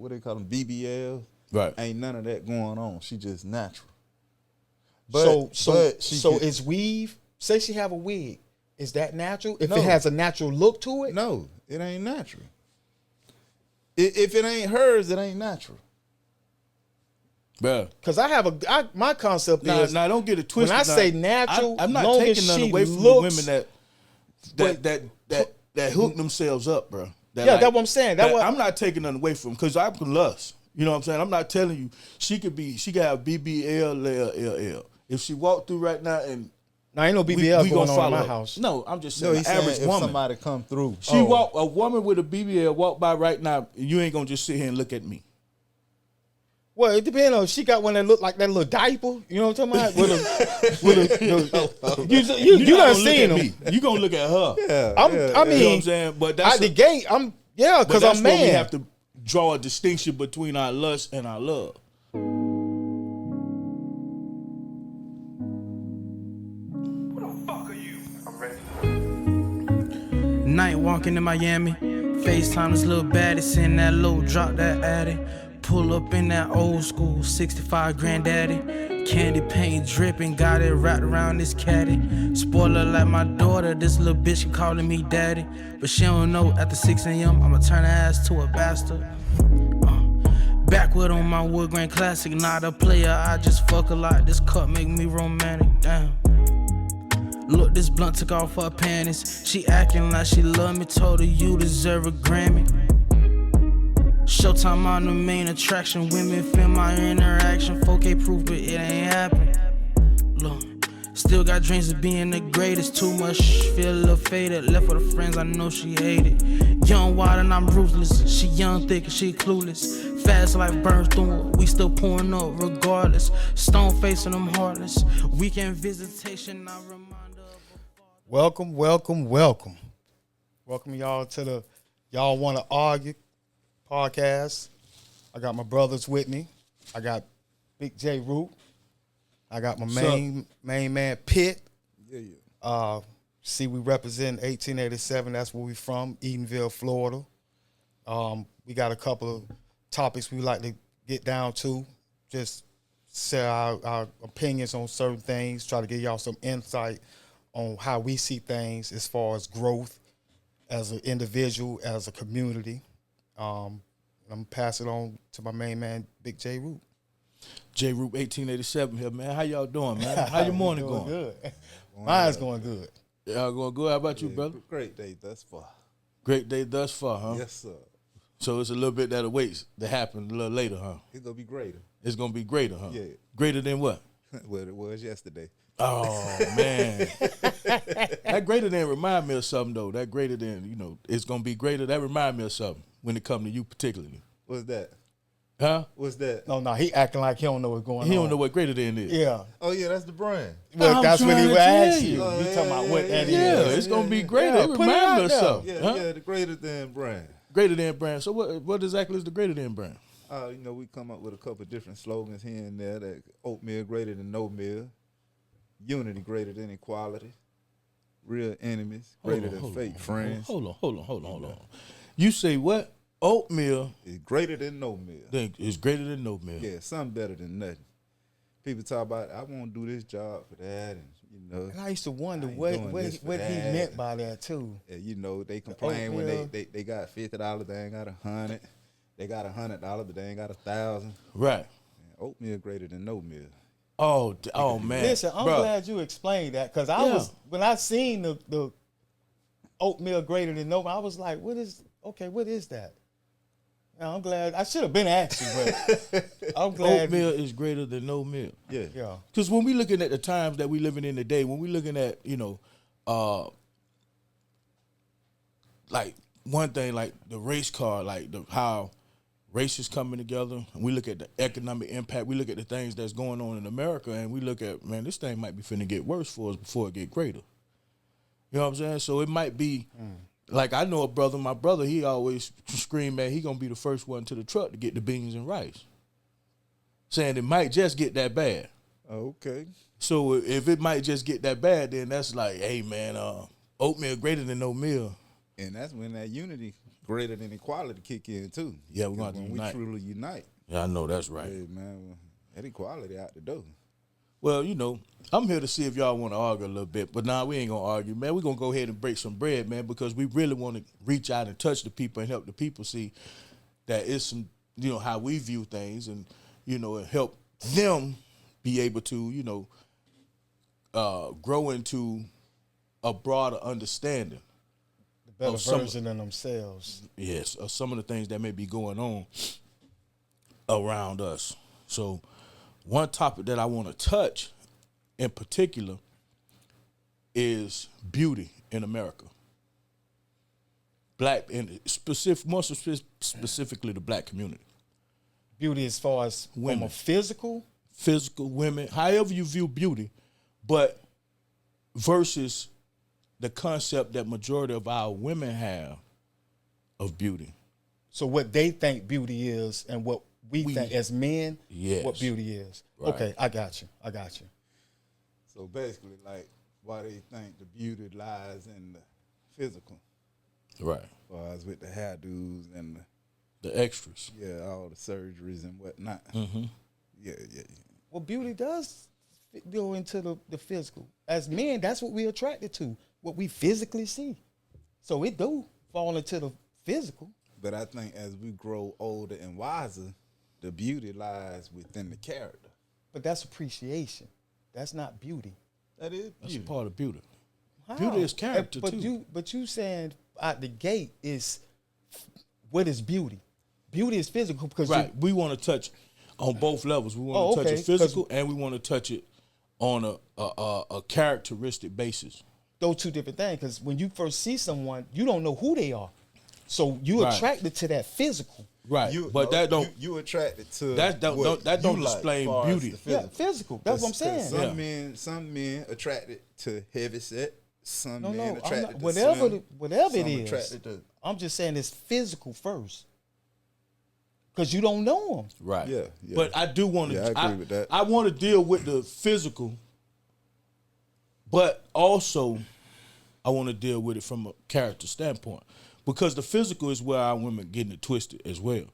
what they call them, BBL. Right. Ain't none of that going on. She just natural. So is weave? Say she have a wig. Is that natural? If No. it has a natural look to it? No, it ain't natural. If it ain't hers, it ain't natural. Bruh. Because my concept is Now don't get it twisted. when I say natural, I'm not long taking as none she away from looks, the women that hook themselves up, bro. Yeah, that's what I'm saying. I'm not taking none away from them because I can lust. You know what I'm saying? I'm not telling you she could have BBL, LL. If she walked through right now and now ain't no BBL we going gonna on follow in my her. house. No, I'm just No, saying he's the average saying if woman. somebody come through. A woman with a BBL walk by right now, you ain't gonna just sit here and look at me. Well, it depends on if she got one that look like that little diaper. You know what I'm talking about? You done seen them. You gonna look at her. Yeah, I mean, You know what I'm saying? But that's at the gate, because I'm where we man. have to draw a distinction between our lust and our love. Night walking in Miami, FaceTime this little baddie, send that low, drop that addy. Pull up in that old school 65 granddaddy. Candy paint dripping, got it wrapped around this caddy. Spoiler like my daughter, this little bitch calling me daddy. But she don't know after 6 a.m. I'ma turn her ass to a bastard. Backward on my wood grain classic, not a player, I just fuck a lot. This cup make me romantic, damn. Look, this blunt took off her panties. She acting like she love me, told her you deserve a Grammy. Showtime on the main attraction, women feel my interaction. 4K proof, but it ain't happen. Look, still got dreams of being the greatest. Too much, feel a little faded. Left with her friends, I know she hated. Young, wild, and I'm ruthless. She young, thick, and she clueless. Fast like burns through it, we still pouring up regardless. Stone facing them heartless. Weekend visitation, I remind her of a father. Welcome y'all to the Y'all Want to Argue podcast. I got my brothers with me. I got Big J Root. I got my main man Pitt. Yeah. See, we represent 1887. That's where we from, Edenville, Florida. We got a couple of topics we like to get down to. Just say our opinions on certain things. Try to give y'all some insight on how we see things as far as growth as an individual, as a community. I'm gonna pass it on to my main man, Big J Root. J Root 1887 here, man. How y'all doing, man? How your morning going? Good. Mine's going good. Y'all going good? How about you, brother? Great day thus far. Great day thus far, huh? Yes, sir. So it's a little bit that awaits to happen a little later, huh? It's gonna be greater. It's gonna be greater, huh? Yeah. Greater than what? What it was yesterday. Oh man, that greater than remind me of something though. That greater than it's gonna be greater. That remind me of something when it come to you particularly. What's that? Huh? What's that? No, he acting like he don't know what's going on. He don't know what greater than is. Yeah. Oh yeah, that's the brand. Well, I'm that's what he trying was to tell asking you. you. Oh, He talking about what that Yeah, is. it's gonna be greater. Yeah, It put it remind out me of there. something. Yeah, Huh? yeah, the greater than brand. Greater than brand. So what exactly is the greater than brand? We come up with a couple of different slogans here and there. That oatmeal greater than no meal, unity greater than equality, real enemies greater than fake friends. Hold on. You say what? Oatmeal It's greater than no meal. is greater than no meal. Yeah, something better than nothing. People talk about I won't do this job for that, and And I used to wonder I ain't what doing this for he that. meant by that too. they complain when oatmeal. they got $50, they ain't got $100. They got $100, but they ain't got 1,000. Right. Oatmeal greater than no meal. Oh man. Listen, I'm Bruh. glad you explained that because I was when I seen the oatmeal greater than no, I was like, what is that? Now, I'm glad. I should have been asking, but I'm glad. Oatmeal is greater than no meal. Yeah. Yeah. Because when we looking at the times that we living in today, when we looking at, like one thing, like the race card, like how race is coming together, and we look at the economic impact, we look at the things that's going on in America, and we look at, man, this thing might be finna get worse for us before it get greater. You know what I'm saying? So it might be, like I know my brother, he always scream, man, he gonna be the first one to the truck to get the beans and rice. Saying it might just get that bad. Okay. So if it might just get that bad, then that's like, hey man, oatmeal greater than no meal. And that's when that unity greater than equality kick in too. Yeah, we're gonna have to when unite. we truly unite. Yeah, I know that's right. Hey man, that equality out the door. Well, you know, I'm here to see if y'all want to argue a little bit, but nah, we ain't gonna argue, man. We're gonna go ahead and break some bread, man, because we really want to reach out and touch the people and help the people see that it's some, you know, how we view things, and you know, and help them be able to, you know, grow into a broader understanding. The better of some- version of themselves. Yes, of some of the things that may be going on around us. So, one topic that I want to touch in particular is beauty in America. Black, and specifically the black community. Beauty as far as Women. from a physical. Physical, women, however you view beauty, but versus the concept that majority of our women have of beauty. So what they think beauty is and what we think as men, Yes. what beauty is. Right. Okay, I got you. So basically, like, why they think the beauty lies in the physical, Right. as far as with the hairdos and The extras. all the surgeries and whatnot. Mm-hmm. Yeah. Well, beauty does go into the physical. As men, that's what we're attracted to, what we physically see. So it do fall into the physical. But I think as we grow older and wiser, the beauty lies within the character. But that's appreciation. That's not beauty. That is That's beauty. a part of beauty. How? Beauty is character, but too. You saying out the gate is what is beauty? Beauty is physical because Right. We want to touch on both levels. We want Oh, to touch okay, it physical, and we want to touch it on a characteristic basis. those two different things. Because when you first see someone, you don't know who they are, so you Right. attracted to that physical. Right. But that don't you attracted to that don't display far as beauty. the Yeah, physical. That's what I'm saying. Some men attracted to heavy set. Some No, men I'm attracted not, to whatever slim, whatever it some is. attracted to I'm just saying it's physical first, because you don't know them. Right. Yeah. But I do want to. Yeah, I agree with that. I want to deal with the physical, but also I want to deal with it from a character standpoint, because the physical is where our women getting it twisted as well,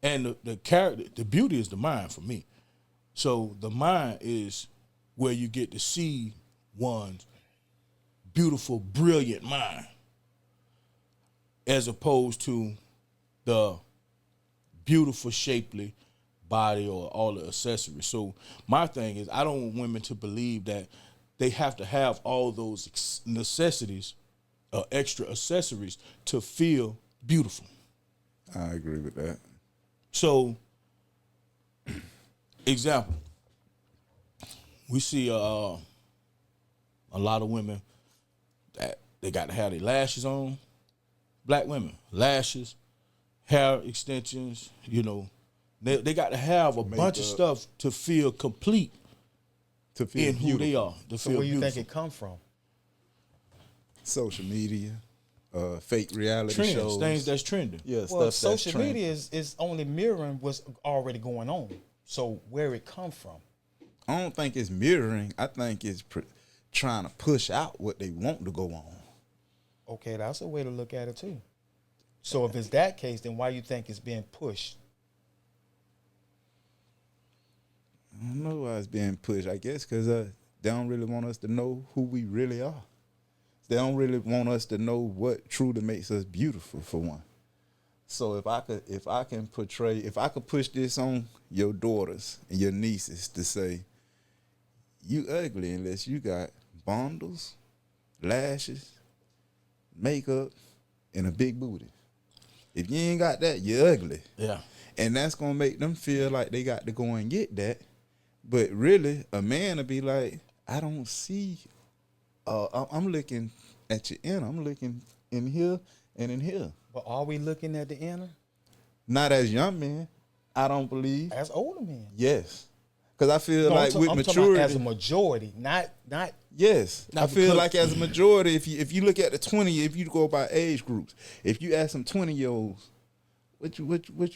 and the character, the beauty is the mind for me. So the mind is where you get to see one's beautiful, brilliant mind, as opposed to the beautiful, shapely body or all the accessories. So my thing is, I don't want women to believe that they have to have all those necessities, extra accessories to feel beautiful. I agree with that. So, example, we see a lot of women that they got to have their lashes on. Black women, lashes, hair extensions, you know, they got to have a bunch of Makeup. stuff to feel complete To feel in who beautiful. they are, to So feel where you beautiful. think it come from? Social media, fake reality Trends, shows, things that's trending. yeah, Well, stuff that's social trending. media is only mirroring what's already going on. So where it come from? I don't think it's mirroring. I think it's trying to push out what they want to go on. Okay, that's a way to look at it too. So if it's that case, then why you think it's being pushed? I don't know why it's being pushed. I guess because they don't really want us to know who we really are. They don't really want us to know what truly makes us beautiful, for one. So if I could push this on your daughters and your nieces to say, you ugly unless you got bundles, lashes, makeup, and a big booty. If you ain't got that, you're ugly. Yeah. And that's gonna make them feel like they got to go and get that. But really, a man will be like, I don't see. I'm looking at your inner. I'm looking in here and in here. But are we looking at the inner? Not as young men, I don't believe. As older men? Yes, because I feel No, like with I'm talking about maturity, as a majority, not. yes, Not I feel because- like as a majority, if you look at the 20, if you go by age groups, if you ask some 20-year-olds, what you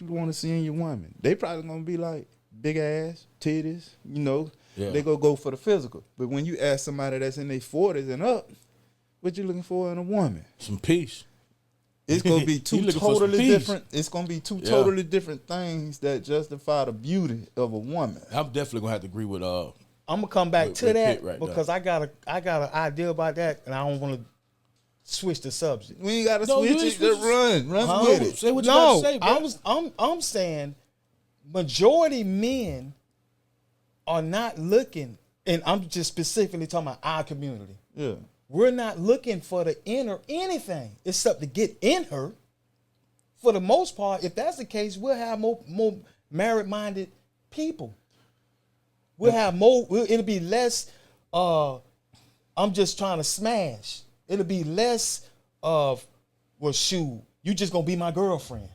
want to see in your woman, they probably gonna be like big ass, titties, you know. Yeah. They go for the physical. But when you ask somebody that's in their 40s and up, what you looking for in a woman? Some peace. It's gonna be He two looking for some totally peace. different. It's gonna be two totally different things that justify the beauty of a woman. I'm definitely gonna have to agree with I'm gonna come back With to Pitt that right there. because I got an idea about that, and I don't want to switch the subject. We ain't gotta No, you switch ain't it. switch Just run Huh? with it. Say what you got to say, bro. I'm saying majority men are not looking, and I'm just specifically talking about our community. Yeah. We're not looking for the inner anything except to get in her. For the most part, if that's the case, we'll have more married-minded people. We'll have more. It'll be less. I'm just trying to smash. It'll be less of, well, shoot, you just gonna be my girlfriend.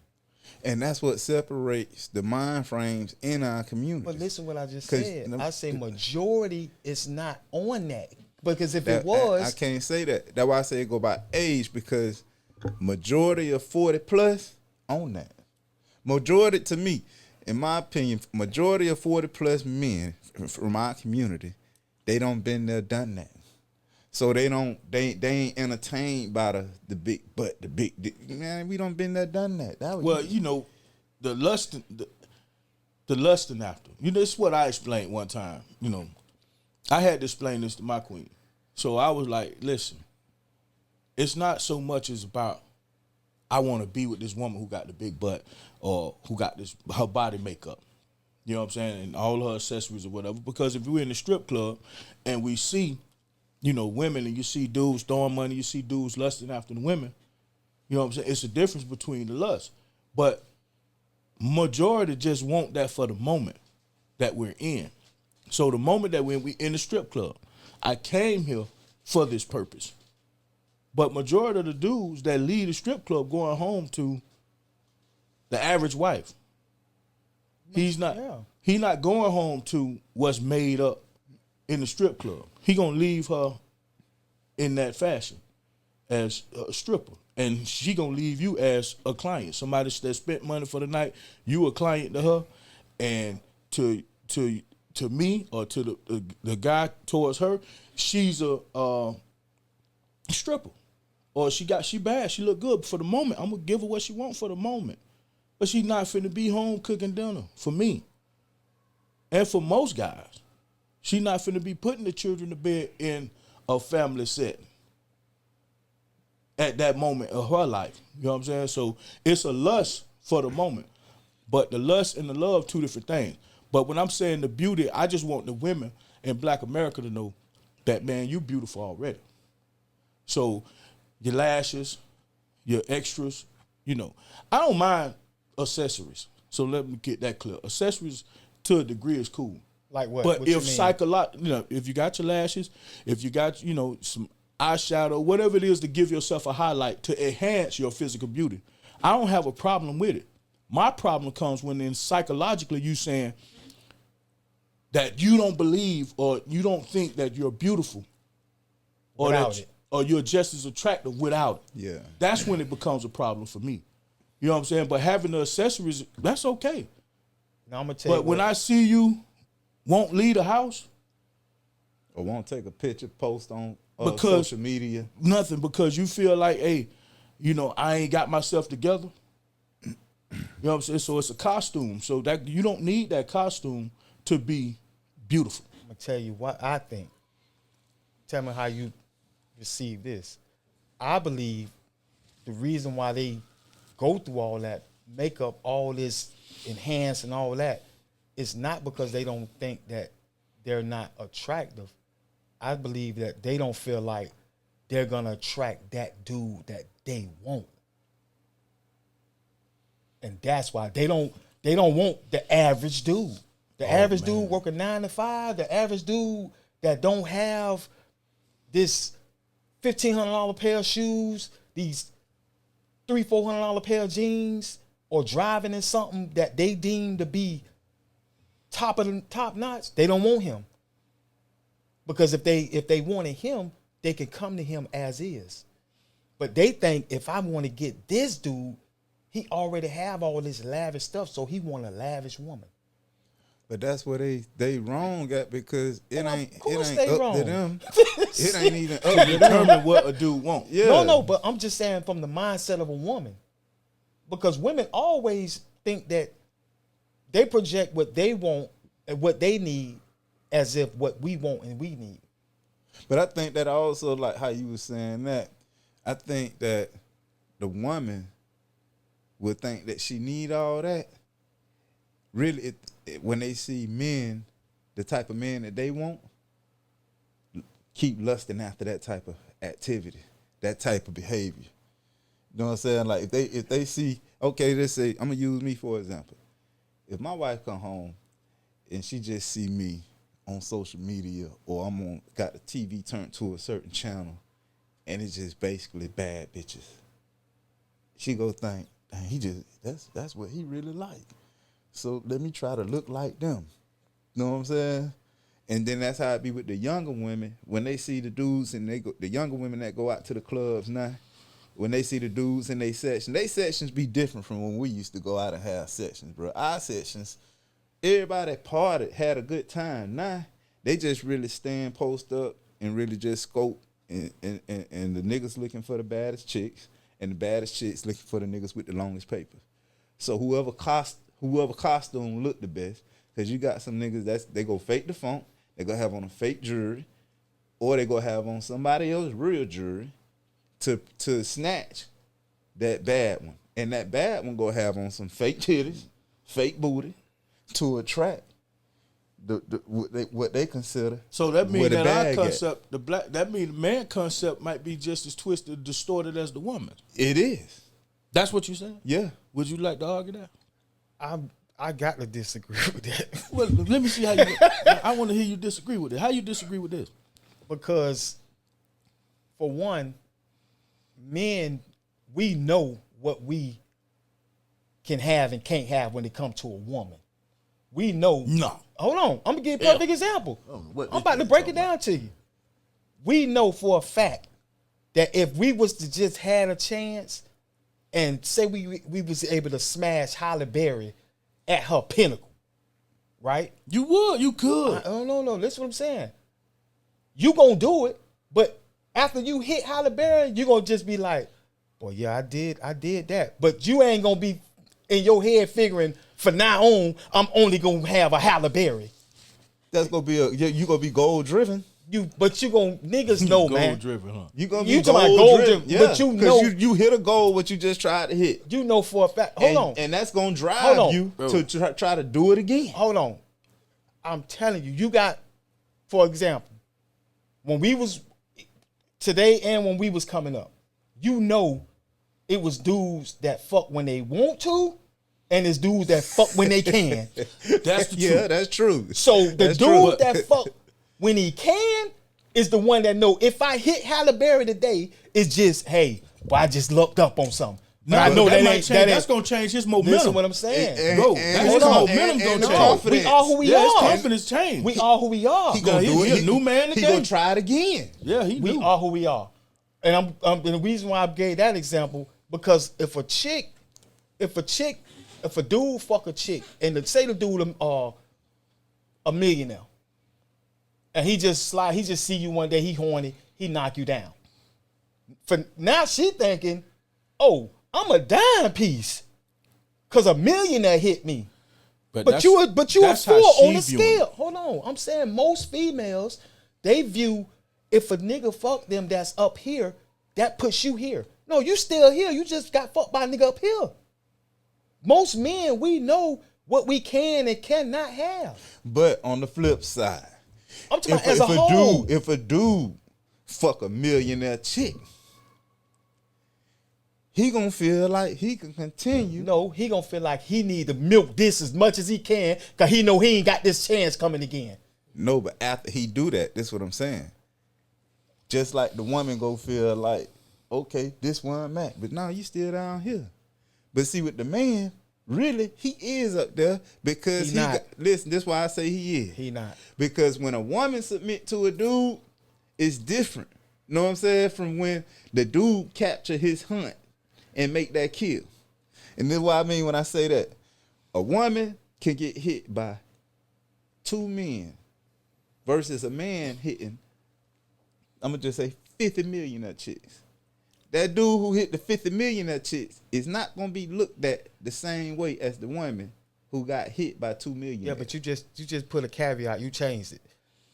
And that's what separates the mind frames in our community. But listen, what I just 'Cause said. I say majority is not on that because if it I was, can't say that. That's why I say it go by age, because majority of 40 plus on that. Majority, to me, in my opinion, majority of 40 plus men from our community, they don't been there, done that. So they ain't entertained by the big butt, the big dick. Man, we don't been there, done that. Well, you know, the lusting after. You know, it's what I explained one time. You know, I had to explain this to my queen. So I was like, listen, it's not so much as about I want to be with this woman who got the big butt or who got her body makeup. You know what I'm saying? And all her accessories or whatever. Because if we're in the strip club and we see, you know, women, and you see dudes throwing money, you see dudes lusting after the women, you know what I'm saying? It's a difference between the lust. But majority just want that for the moment that we're in. So the moment that we in the strip club, I came here for this purpose. But majority of the dudes that leave the strip club going home to the average wife. He's not going home to what's made up in the strip club. He gonna leave her in that fashion as a stripper, and she gonna leave you as a client, somebody that spent money for the night. You a client to her, and to me or to the guy towards her, she's a stripper, or she bad, she look good for the moment. I'm gonna give her what she want for the moment, but she not finna be home cooking dinner for me, and for most guys. She not finna be putting the children to bed in a family setting at that moment of her life. You know what I'm saying? So it's a lust for the moment. But the lust and the love, two different things. But when I'm saying the beauty, I just want the women in Black America to know that, man, you beautiful already. So your lashes, your extras, you know. I don't mind accessories. So let me get that clear. Accessories to a degree is cool. like what? But What you if mean? if you got your lashes, if you got, you know, some eyeshadow, whatever it is to give yourself a highlight to enhance your physical beauty, I don't have a problem with it. My problem comes when then psychologically you saying that you don't believe or you don't think that you're beautiful or Without that it. or you're just as attractive without it. Yeah. That's when it becomes a problem for me. You know what I'm saying? But having the accessories, that's okay. Now I'm gonna tell you. But when what- I see you won't leave the house, Or won't take a picture, post on Because- social media. nothing, because you feel like, hey, you know, I ain't got myself together. You know what I'm saying? So it's a costume. So that you don't need that costume to be beautiful. I'm gonna tell you what I think. Tell me how you receive this. I believe the reason why they go through all that makeup, all this enhance and all that, is not because they don't think that they're not attractive. I believe that they don't feel like they're gonna attract that dude that they want. And that's why they don't want the average dude. The average dude working 9 to 5, the average dude that don't have this $1,500 pair of shoes, these $300-400 pair of jeans, or driving in something that they deem to be top notch, they don't want him. Because if they wanted him, they could come to him as is. But they think if I want to get this dude, he already have all this lavish stuff, so he want a lavish woman. But that's where they wrong at, because it ain't they up wrong. to them. It ain't even up to them. Determine what a dude want. Yeah. No, but I'm just saying from the mindset of a woman. Because women always think that they project what they want and what they need as if what we want and we need. But I think that also, like how you were saying that, I think that the woman would think that she need all that. Really, when they see men, the type of men that they want, keep lusting after that type of activity, that type of behavior. You know what I'm saying? Like if they see, okay, let's say, I'm gonna use me for example. If my wife come home and she just see me on social media, or got the TV turned to a certain channel, and it's just basically bad bitches, she go think, dang, that's what he really like. So let me try to look like them. You know what I'm saying? And then that's how it be with the younger women. When they see the dudes and the younger women that go out to the clubs now, when they see the dudes in their sections be different from when we used to go out and have sections, bro. Our sections, everybody partied, had a good time. Now, they just really stand post up and really just scope, and the niggas looking for the baddest chicks, and the baddest chicks looking for the niggas with the longest paper. So whoever costume look the best, because you got some niggas they go fake the funk, they go have on a fake jewelry, or they go have on somebody else's real jewelry to snatch that bad one. And that bad one go have on some fake titties, fake booty, to attract what they consider. So that means where the that our bag concept, that means the man concept might be just as twisted, distorted as the woman. It is. That's what you saying? Yeah. Would you like to argue that? I got to disagree with that. Well, let me see how you. I want to hear you disagree with it. How you disagree with this? Because, for one, men, we know what we can have and can't have when it comes to a woman. We know. No. Hold on. I'm going to give you a perfect example. What I'm about to break it down to you. We know for a fact that if we was to just had a chance and say we was able to smash Halle Berry at her pinnacle, right? You would. You could. No. Listen what I'm saying. You gonna do it, but after you hit Halle Berry, you gonna just be like, boy, yeah, I did that. But you ain't gonna be in your head figuring, from now on, I'm only gonna have a Halle Berry. That's gonna be you gonna be goal driven. But you gonna niggas know, man. Gold driven, huh? You gonna You be talking about goal goal driven, driven, but you know you hit a goal what you just tried to hit. You know for a fact. Hold on. And that's gonna drive you to try to do it again. Hold on. I'm telling you, you got, for example, when we was today and when we was coming up, you know it was dudes that fuck when they want to, and it's dudes that fuck when they can. That's the Yeah, truth. that's true. So the That's dude true. that fuck when he can is the one that know if I hit Halle Berry today, it's just, hey, well, I just looked up on something. But I know that might ain't change. that That's ain't. gonna change his momentum. Listen what I'm saying. Bro, And that's his his con- momentum and gonna the change. confidence. We are who we Yeah, his are. confidence changed. We are who we are. He gonna Yeah, do he it. a new man He today. gonna try it again. Yeah, he We knew. are who we are. And I'm the reason why I gave that example, because if a dude fuck a chick, and say the dude a millionaire, and he just see you one day, he horny, he knock you down. For now she thinking, oh, I'm a dime piece, cause a millionaire hit me. But you a that's how four she on the viewing it. scale. Hold on. I'm saying most females, they view if a nigga fuck them that's up here, that puts you here. No, you still here. You just got fucked by a nigga up here. Most men, we know what we can and cannot have. But on the flip side, I'm talking about as a whole. if a dude fuck a millionaire chick, he gonna feel like he can continue. No, he gonna feel like he need to milk this as much as he can, cause he know he ain't got this chance coming again. No, but after he do that, that's what I'm saying. Just like the woman go feel like, okay, this one Mac, but now you still down here. But see, with the man, really, he is up there because He not. Listen, this is why I say he is. He not. Because when a woman submit to a dude, it's different. You know what I'm saying? From when the dude capture his hunt and make that kill. And this is what I mean when I say that. A woman can get hit by two men versus a man hitting, I'm gonna just say 50 millionaire chicks. That dude who hit the 50 millionaire chicks is not gonna be looked at the same way as the woman who got hit by 2 million. Yeah, but you just put a caveat. You changed it.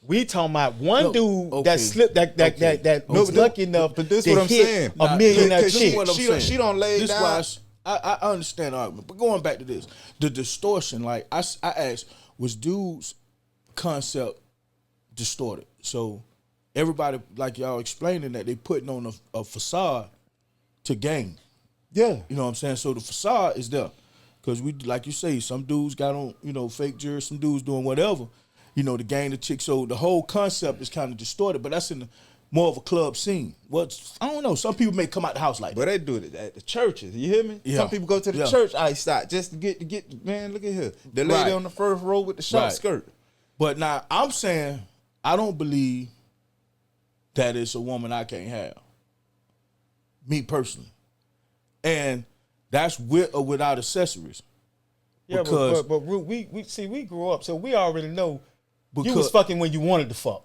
We talking about one No, dude okay. that slipped that was lucky enough but this to what I'm hit saying. a millionaire Cause chick. What I'm saying. she don't lay this down. Why I understand the argument, but going back to this, the distortion. Like I asked, was dudes' concept distorted? So everybody, like y'all explaining that they putting on a facade to gain. Yeah. You know what I'm saying? So the facade is there. Because we, like you say, some dudes got on, fake jewelry, some dudes doing whatever, to gain the chick. So the whole concept is kind of distorted, but that's in more of a club scene. I don't know. Some people may come out the house like that. But they do it at the churches. You hear me? Yeah. Some people go to the Yeah. church outside just to get man, look at here. The lady Right. on the first row with the short Right. skirt. But now I'm saying I don't believe that it's a woman I can't have. Me personally. And that's with or without accessories. Yeah, Because- but we grew up, so we already know you was Because- fucking when you wanted to fuck.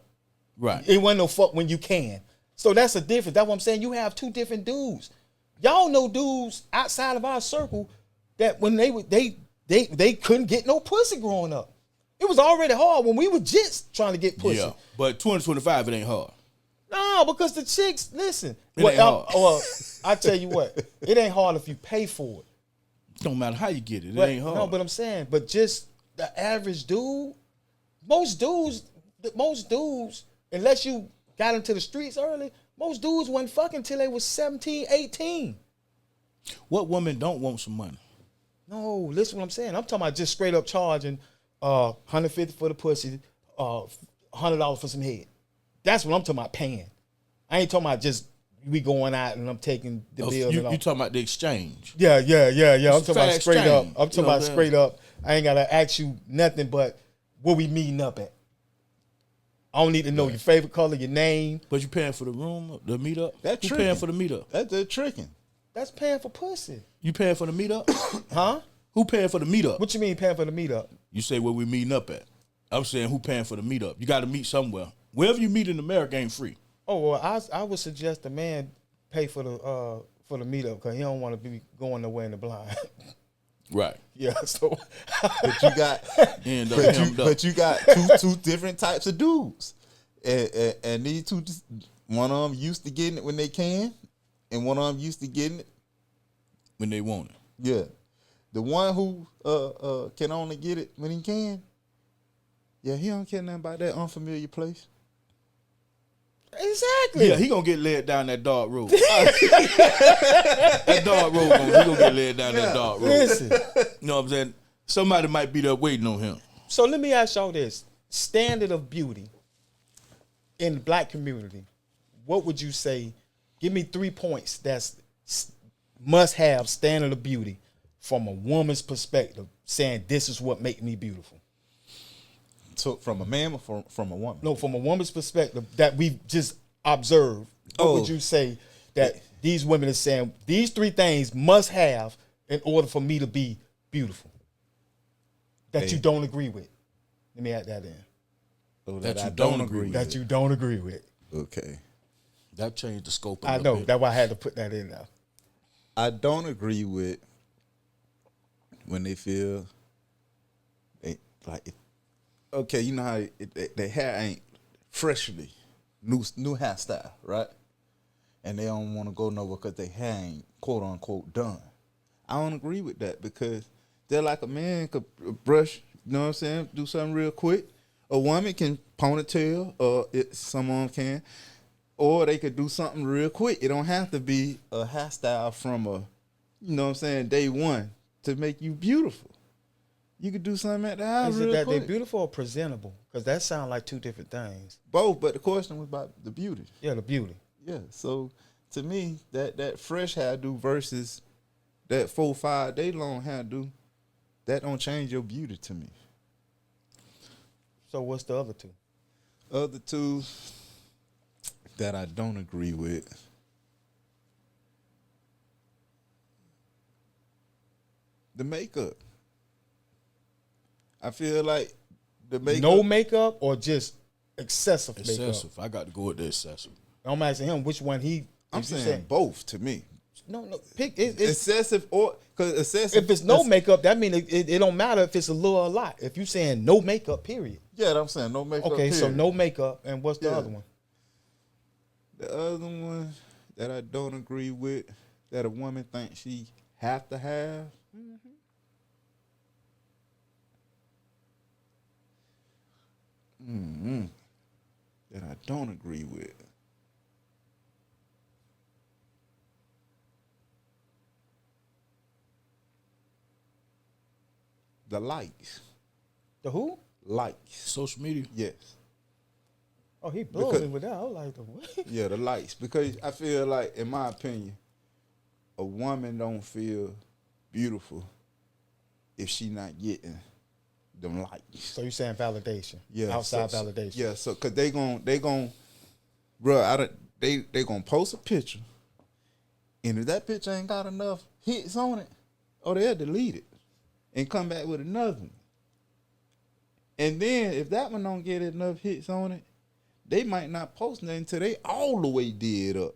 Right. It wasn't no fuck when you can. So that's a difference. That's what I'm saying. You have two different dudes. Y'all know dudes outside of our circle that when they couldn't get no pussy growing up. It was already hard when we were just trying to get pussy. Yeah. But 2025, it ain't hard. No, because the chicks, listen. It ain't hard. I tell you what, it ain't hard if you pay for it. Don't matter how you get it. But, It ain't hard. No, but I'm saying, but just the average dude, most dudes, unless you got into the streets early, most dudes wasn't fucking till they was 17, 18. What woman don't want some money? No, listen what I'm saying. I'm talking about just straight up charging $150 for the pussy, $100 for some head. That's what I'm talking about paying. I ain't talking about just we going out and I'm taking the bill. You talking about the exchange. Yeah. I'm talking about fair straight up. exchange. I'm talking You know about what I'm straight up. I ain't gotta ask you nothing but where we meeting up at. I don't need to know your favorite color, your name. But you paying for the room, the meetup? That Who tricking. paying for the meetup? That's tricking. That's paying for pussy. You paying for the meetup? Huh? Who paying for the meetup? What you mean paying for the meetup? You say where we meeting up at. I'm saying who paying for the meetup. You got to meet somewhere. Wherever you meet in America ain't free. Oh well, I would suggest the man pay for the meetup because he don't want to be going nowhere in the blind. Right. Yeah, so But you got End up hemmed up. but you got two different types of dudes. And these two, one of them used to getting it when they can, and one of them used to getting it. When they want it. Yeah. The one who can only get it when he can, yeah, he don't care nothing about that unfamiliar place. exactly. Yeah, he gonna get led down that dark road. That dark road, he gonna get led down that dark road. Listen. You know what I'm saying? Somebody might be there waiting on him. So let me ask y'all this: standard of beauty in the black community. What would you say? Give me 3 points that's must have standard of beauty from a woman's perspective, saying this is what make me beautiful. So from a man or from a woman? No, from a woman's perspective that we've just observed. What would you say that these women are saying these 3 things must have in order for me to be beautiful? That you don't agree with. Let me add that in. Oh, That I you don't agree with. That you don't agree with. Okay. That changed the scope. I know. That's why I had to put that in there. I don't agree with when they feel they like. Okay, you know how their hair ain't freshly new hairstyle, right? And they don't want to go nowhere because their hair ain't quote unquote done. I don't agree with that because they're like a man could brush, you know what I'm saying, do something real quick. A woman can ponytail, or someone can, or they could do something real quick. It don't have to be a hairstyle from a, you know what I'm saying, day one to make you beautiful. You could do something at the house Is it real that quick. they're beautiful or presentable? Because that sounds like 2 different things. Both, but the question was about the beauty. Yeah, the beauty. Yeah, so to me, that fresh hairdo versus that 4-5 day long hairdo, that don't change your beauty to me. So what's the other 2? Other 2 that I don't agree with. The makeup. I feel like The makeup. No makeup or just excessive makeup? Excessive. I got to go with the excessive. I'm asking him which one he. I'm if you saying both to me. no. Pick it's, Excessive or because excessive. if it's no makeup, that means it don't matter if it's a little or a lot. If you saying no makeup, period. Yeah, I'm saying no makeup. Okay, so period. no makeup, and what's the Yeah. other one? The other one that I don't agree with, that a woman thinks she have to have. That I don't agree with. The likes. The who? Likes. Social media. Yes. Oh, he blew Because- me with that. I was like, the what? Yeah, the likes. Because I feel like, in my opinion, a woman don't feel beautiful if she not getting them likes. So you saying validation? Yeah, Outside so- validation. Yeah, so cause they gon' bro, they gonna post a picture, and if that picture ain't got enough hits on it, oh, they'll delete it and come back with another one. And then if that one don't get enough hits on it, they might not post nothing until they all the way did up.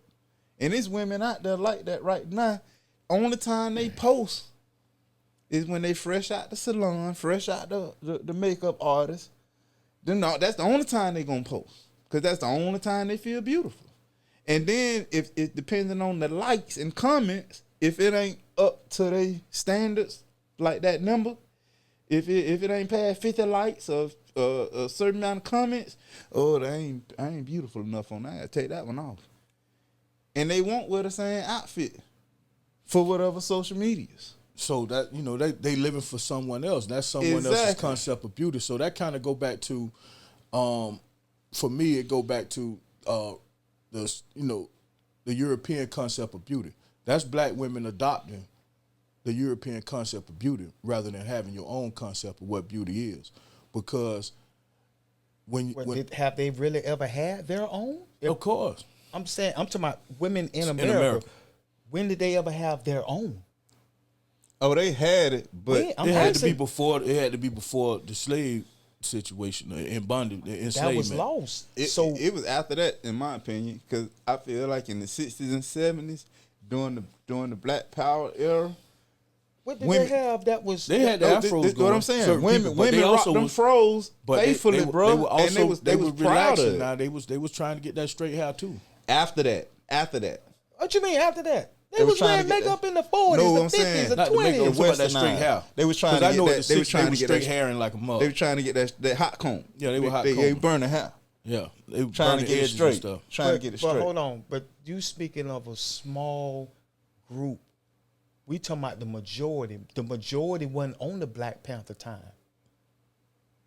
And there's women out there like that right now. Only time they post is when they fresh out the salon, fresh out the makeup artist. Then that's the only time they gonna post, because that's the only time they feel beautiful. And then if it depending on the likes and comments, if it ain't up to their standards, like that number, if it ain't past 50 likes or a certain amount of comments, oh, I ain't beautiful enough on that. Take that one off. And they won't wear the same outfit for whatever social medias. So that, you know, they living for someone else. That's someone else's Exactly. concept of beauty. So that kind of go back to, for me, it go back to the European concept of beauty. That's black women adopting the European concept of beauty rather than having your own concept of what beauty is. Because Have they really ever had their own? of course, I'm talking about women in America. America. When did they ever have their own? Oh, they had it, but Yeah, I'm it had to asking- be before. It had to be before the slave situation in bondage, enslavement. That was lost. it was after that, in my opinion, because I feel like in the 60s and 70s, during the Black Power era, what did women- they have that was? They had the no, afros this going. what I'm saying. Certain Women, people, but they women rocked also them was- froze but faithfully, they bro. were also, and they was proud relaxing. of it. Now they was trying to get that straight hair too. After that, What you mean after that? They, They was was trying wearing to get makeup that- in the 40s, No, the I'm 50s, saying- the Not the makeup, I'm 20s. talking about that straight Western hair. they was trying 'Cause to I get know that- in the they was 60s trying to was get straight that- hairing like a mug. They were trying to get that hot comb. Yeah, they were hot They combing. burn the hair, Yeah, they were trying to burning get it edges and straight. stuff. Trying to get it straight. But hold on. But you speaking of a small group. We talking about the majority. The majority wasn't on the Black Panther time.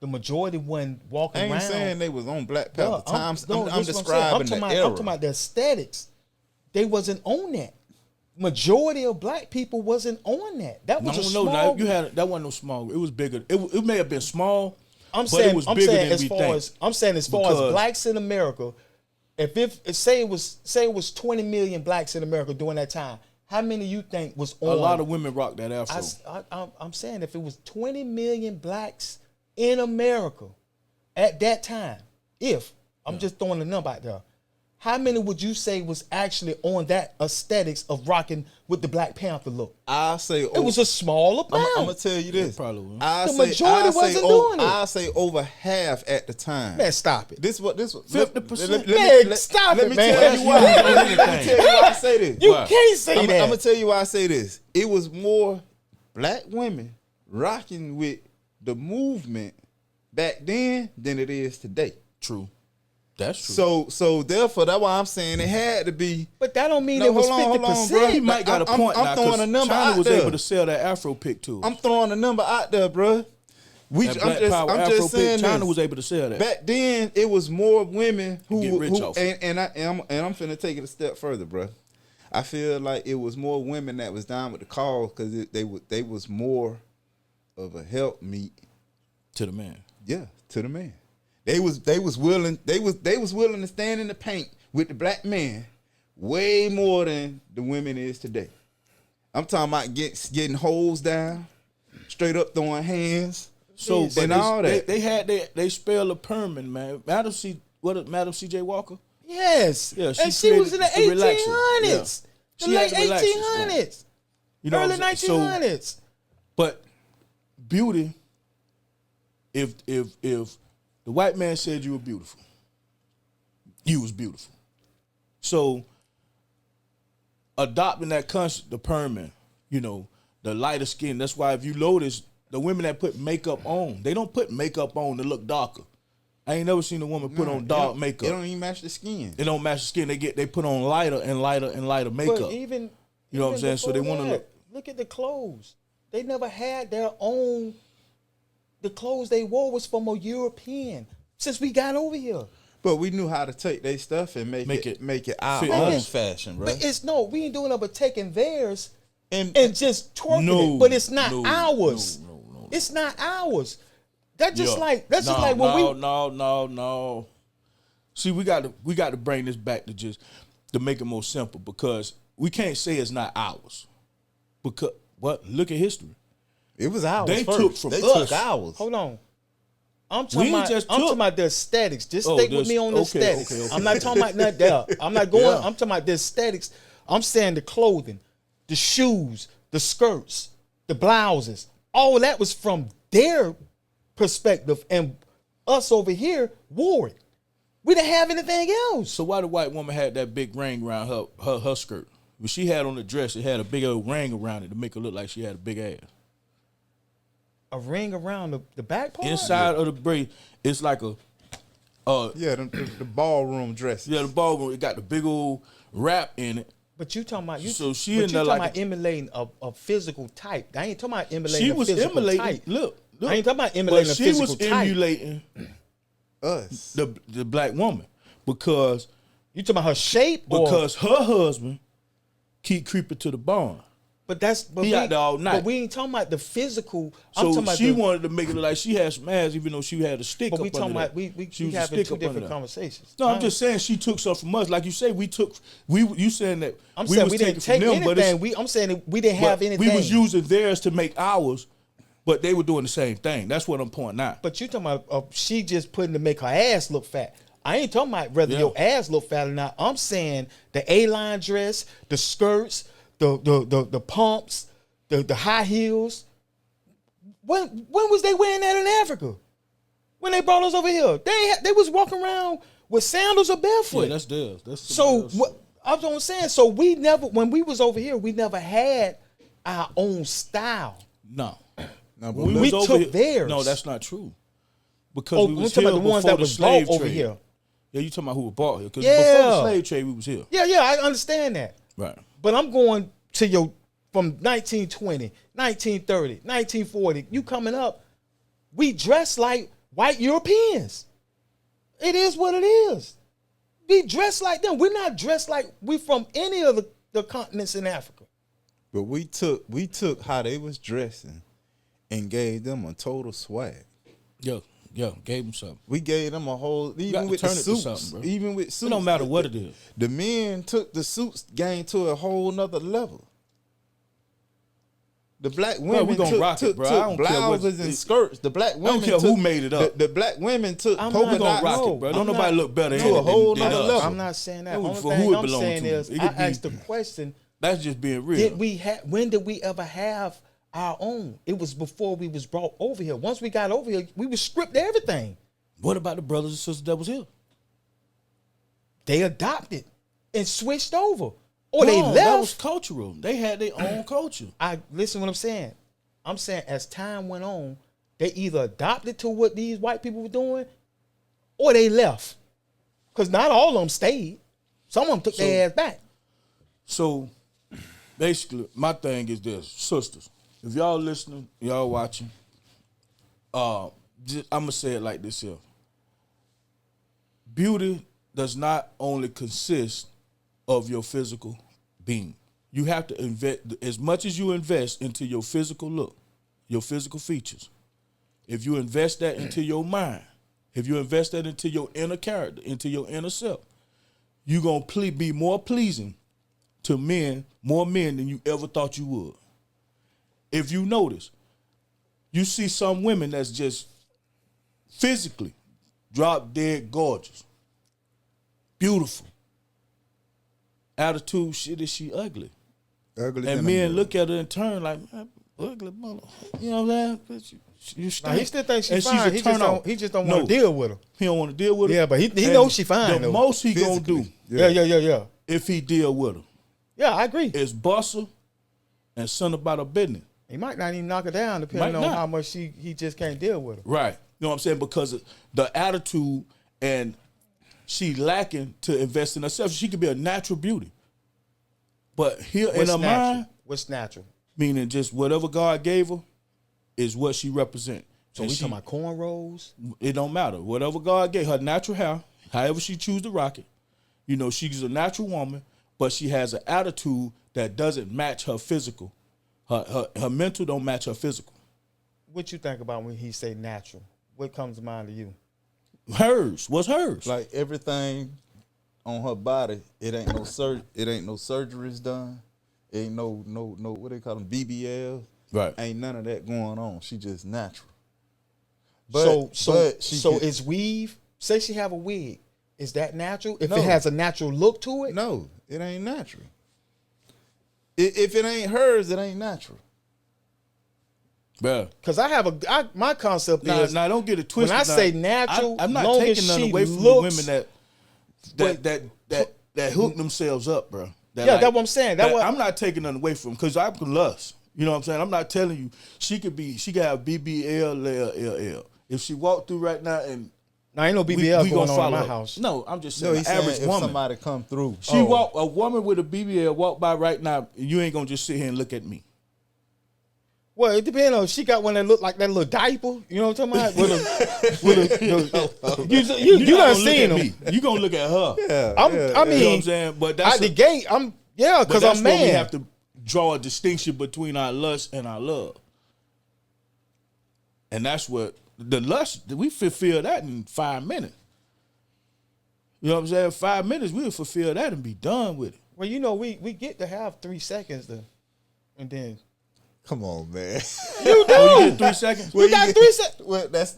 The majority wasn't walking I ain't around. saying they was on Black No, Panther times. no, I'm this is what saying. describing the I'm era. talking about the aesthetics. They wasn't on that. Majority of black people wasn't on that. That was a small. No, you had that wasn't no small. It was bigger. It may have been small. I'm but saying, it was I'm bigger saying than as we far think. as I'm saying as far as Because- blacks in America, if say it was 20 million blacks in America during that time, how many you think was on? A lot of women rock that afro. I'm saying if it was 20 million blacks in America at that time, I'm just throwing a number out there, how many would you say was actually on that aesthetics of rocking with the Black Panther look? I'll say It was a small amount. I'm gonna tell you this. probably will. The majority wasn't doing it. I'll say over half at the time. Man, stop it. This 50%. Man, stop let it, me man. tell you why. Let me tell you why I say this. You Why? can't say that. I'm gonna tell you why I say this. It was more black women rocking with the movement back then than it is today. True. That's true. So therefore, that's why I'm saying it had to be. But that don't mean No, it was hold on, 50%. bro. he might got a I'm point now. throwing 'Cause a number China out was there. able to sell that afro pick too. I'm throwing a number out there, bro. That Black Power I'm afro just saying pick. China this. was able to sell that. Back then, it was more women who Get rich off it. and I'm finna take it a step further, bro. I feel like it was more women that was down with the cause because they was more of a help meet, To the man. yeah, to the man. They was willing to stand in the paint with the black man way more than the women is today. I'm talking about getting holes down, straight up throwing hands. So, Yes. but And all that. they had they spell of permanent, man. Madam C.J. Walker? Yes. Yeah, and she was in the created the relaxer. 1800s. Yeah. The She late had the relaxers going. 1800s. You know Early what I'm saying? 1900s. But beauty, if the white man said you were beautiful, you was beautiful. So adopting that concept, the permanent, you know, the lighter skin. That's why if you notice, the women that put makeup on, they don't put makeup on to look darker. I ain't never seen a woman put on dark makeup. It don't even match the skin. It don't match the skin. They put on lighter and lighter and lighter makeup. But even You know what I'm saying? So they before wanna that, look at the clothes. They never had their own. The clothes they wore was from a European. Since we got over here. But we knew how to take their stuff and make Make it it our fit own us. fashion, bro. But it's no, we ain't doing nothing but taking theirs And and just twerking No, it. But it's not no, ours. no. It's not ours. That's just Yeah. like that's just No, like when we no. See, we got to bring this back to make it more simple, because we can't say it's not ours. Because what? Look at history. it was ours They first. took from they us. took ours. hold on. I'm We talking about, just I'm took- talking about the aesthetics. Just Oh, stay with me on the okay, aesthetics. okay. I'm not talking about nothing there. I'm not going. Yeah. I'm talking about the aesthetics. I'm saying the clothing, the shoes, the skirts, the blouses. All that was from their perspective, and us over here wore it. We didn't have anything else. So why the white woman had that big ring around her skirt? When she had on the dress, it had a big old ring around it to make her look like she had a big ass. A ring around the back part. Inside of the braid, it's like a Yeah, the ballroom dress. the ballroom. It got the big old wrap in it. But you talking about you? So she but in you there talking like about emulating a physical type. I ain't talking about emulating She a was physical emulating. type. Look, I ain't talking about but emulating a she physical was type. emulating Us. the black woman because You talking about her shape? Or, because her husband keep creeping to the barn. but that's but he we, out there all night. But we ain't talking about the physical. I'm So talking about she the, wanted to make it look like she had some ass, even though she had a stick But up we under talking there. about we She was a having stick two up under different there. conversations. No, I'm just saying she took something from us. Like you say, you saying that I'm we saying was we taking didn't from take them, but it's, anything. I'm saying that we didn't but have anything. we was using theirs to make ours, but they were doing the same thing. That's what I'm pointing out. But you talking about she just putting to make her ass look fat. I ain't talking about whether Yeah. your ass look fat or not. I'm saying the A-line dress, the skirts, the pumps, the high heels. When was they wearing that in Africa? When they brought us over here, they was walking around with sandals or barefoot. Yeah, that's theirs. That's So theirs. what I'm saying, so we never, when we was over here, we never had our own style. No. No, but When we was over took here- theirs. No, that's not true. Because Oh, we I'm was talking here about the ones before that the was slave brought over trade. here. Yeah, you talking about who was bought here? Because before Yeah. the slave trade, we was here. Yeah, I understand that. Right. But I'm going to your from 1920, 1930, 1940. You coming up, we dress like white Europeans. It is what it is. We dress like them. We're not dressed like we from any of the continents in Africa. But we took how they was dressing and gave them a total swag. Yeah, gave them something. We gave them a whole got even to with the turn it to suits. something, bro. Even with suits. It don't matter what it is. The men took the suits game to a whole nother level. The black women we gonna rock it, took bro. I don't care what- blouses and skirts. The black women don't care took, who made it up. The black women took I'm polka not gonna dots. rock No, it, bro. I'm Don't not- nobody look better to at a it whole than nother us. level. I'm not saying that. It was Only for thing who it I'm belonged saying to. is It I could be- asked the question, That's just being real. when did we ever have our own? It was before we was brought over here. Once we got over here, we was stripped of everything. What about the brothers and sisters that was here? They adopted and switched over. Or they No, left. That was cultural. They had their own culture. I listen what I'm saying. I'm saying as time went on, they either adopted to what these white people were doing, or they left. Because not all of them stayed. Some of them took their ass back. So basically, my thing is this, sisters. If y'all listening, y'all watching, I'm gonna say it like this here. Beauty does not only consist of your physical being. You have to invest as much as you invest into your physical look, your physical features. If you invest that into your mind, if you invest that into your inner character, into your inner self, you're gonna be more pleasing to more men than you ever thought you would. If you notice, You see some women that's just physically drop dead gorgeous, beautiful. Attitude, shit, is she ugly? Ugly. And men look at her and turn like, man, ugly mother. You know what I'm saying? You Nah, he still thinks she's and fine. He just don't want to deal with her. He don't want to deal with her. Yeah, but he knows she fine. The though. most he gonna Physically. do Yeah. if he deal with her Yeah, I agree. is bust her and send about her business. He might not even knock her down depending Might on not. how much he just can't deal with her. Right. You know what I'm saying? Because of the attitude and she lacking to invest in herself. She could be a natural beauty. But here in her mind, What's natural? meaning just whatever God gave her is what she represent. So And we she- talking about cornrows? it don't matter. Whatever God gave her, natural hair, however she choose to rock it. You know, she's a natural woman, but she has an attitude that doesn't match her physical. Her mental don't match her physical. What you think about when he say natural? What comes to mind to you? Hers. What's hers? Like everything on her body, it ain't no surgeries done. It ain't no what they call them, BBL. Right. Ain't none of that going on. She just natural. So she is weave? Say she have a wig. Is that natural? If No. it has a natural look to it? No, it ain't natural. If it ain't hers, it ain't natural. Bruh. Because my concept Now, is don't get it twisted. when I Now, say natural, I'm not long taking as none she away from looks- the women that hook themselves up, bro. Yeah, that's what I'm saying. I'm not taking none away from because I can lust. You know what I'm saying? I'm not telling you she could have BBL, LL. If she walked through right now and Now ain't no we BBL gonna going on in follow my her. house. No, I'm just No, saying he's the saying average if woman. somebody come through. A woman with a BBL walk by right now, you ain't gonna just sit here and look at me. Well, it depends on if she got one that look like that little diaper. You know what I'm talking about? You You're done not gonna seen look them. at me. You gonna look at her. Yeah, I You know what mean, I'm saying? But out that's the gate, because I'm where we man. have to draw a distinction between our lust and our love. And that's what the lust, we fulfill that in 5 minutes. You know what I'm saying? 5 minutes, we'll fulfill that and be done with it. Well, you know, we get to have 3 seconds and then Come on, man. you do. Oh, you get 3 seconds? You got 3 seconds, Well, that's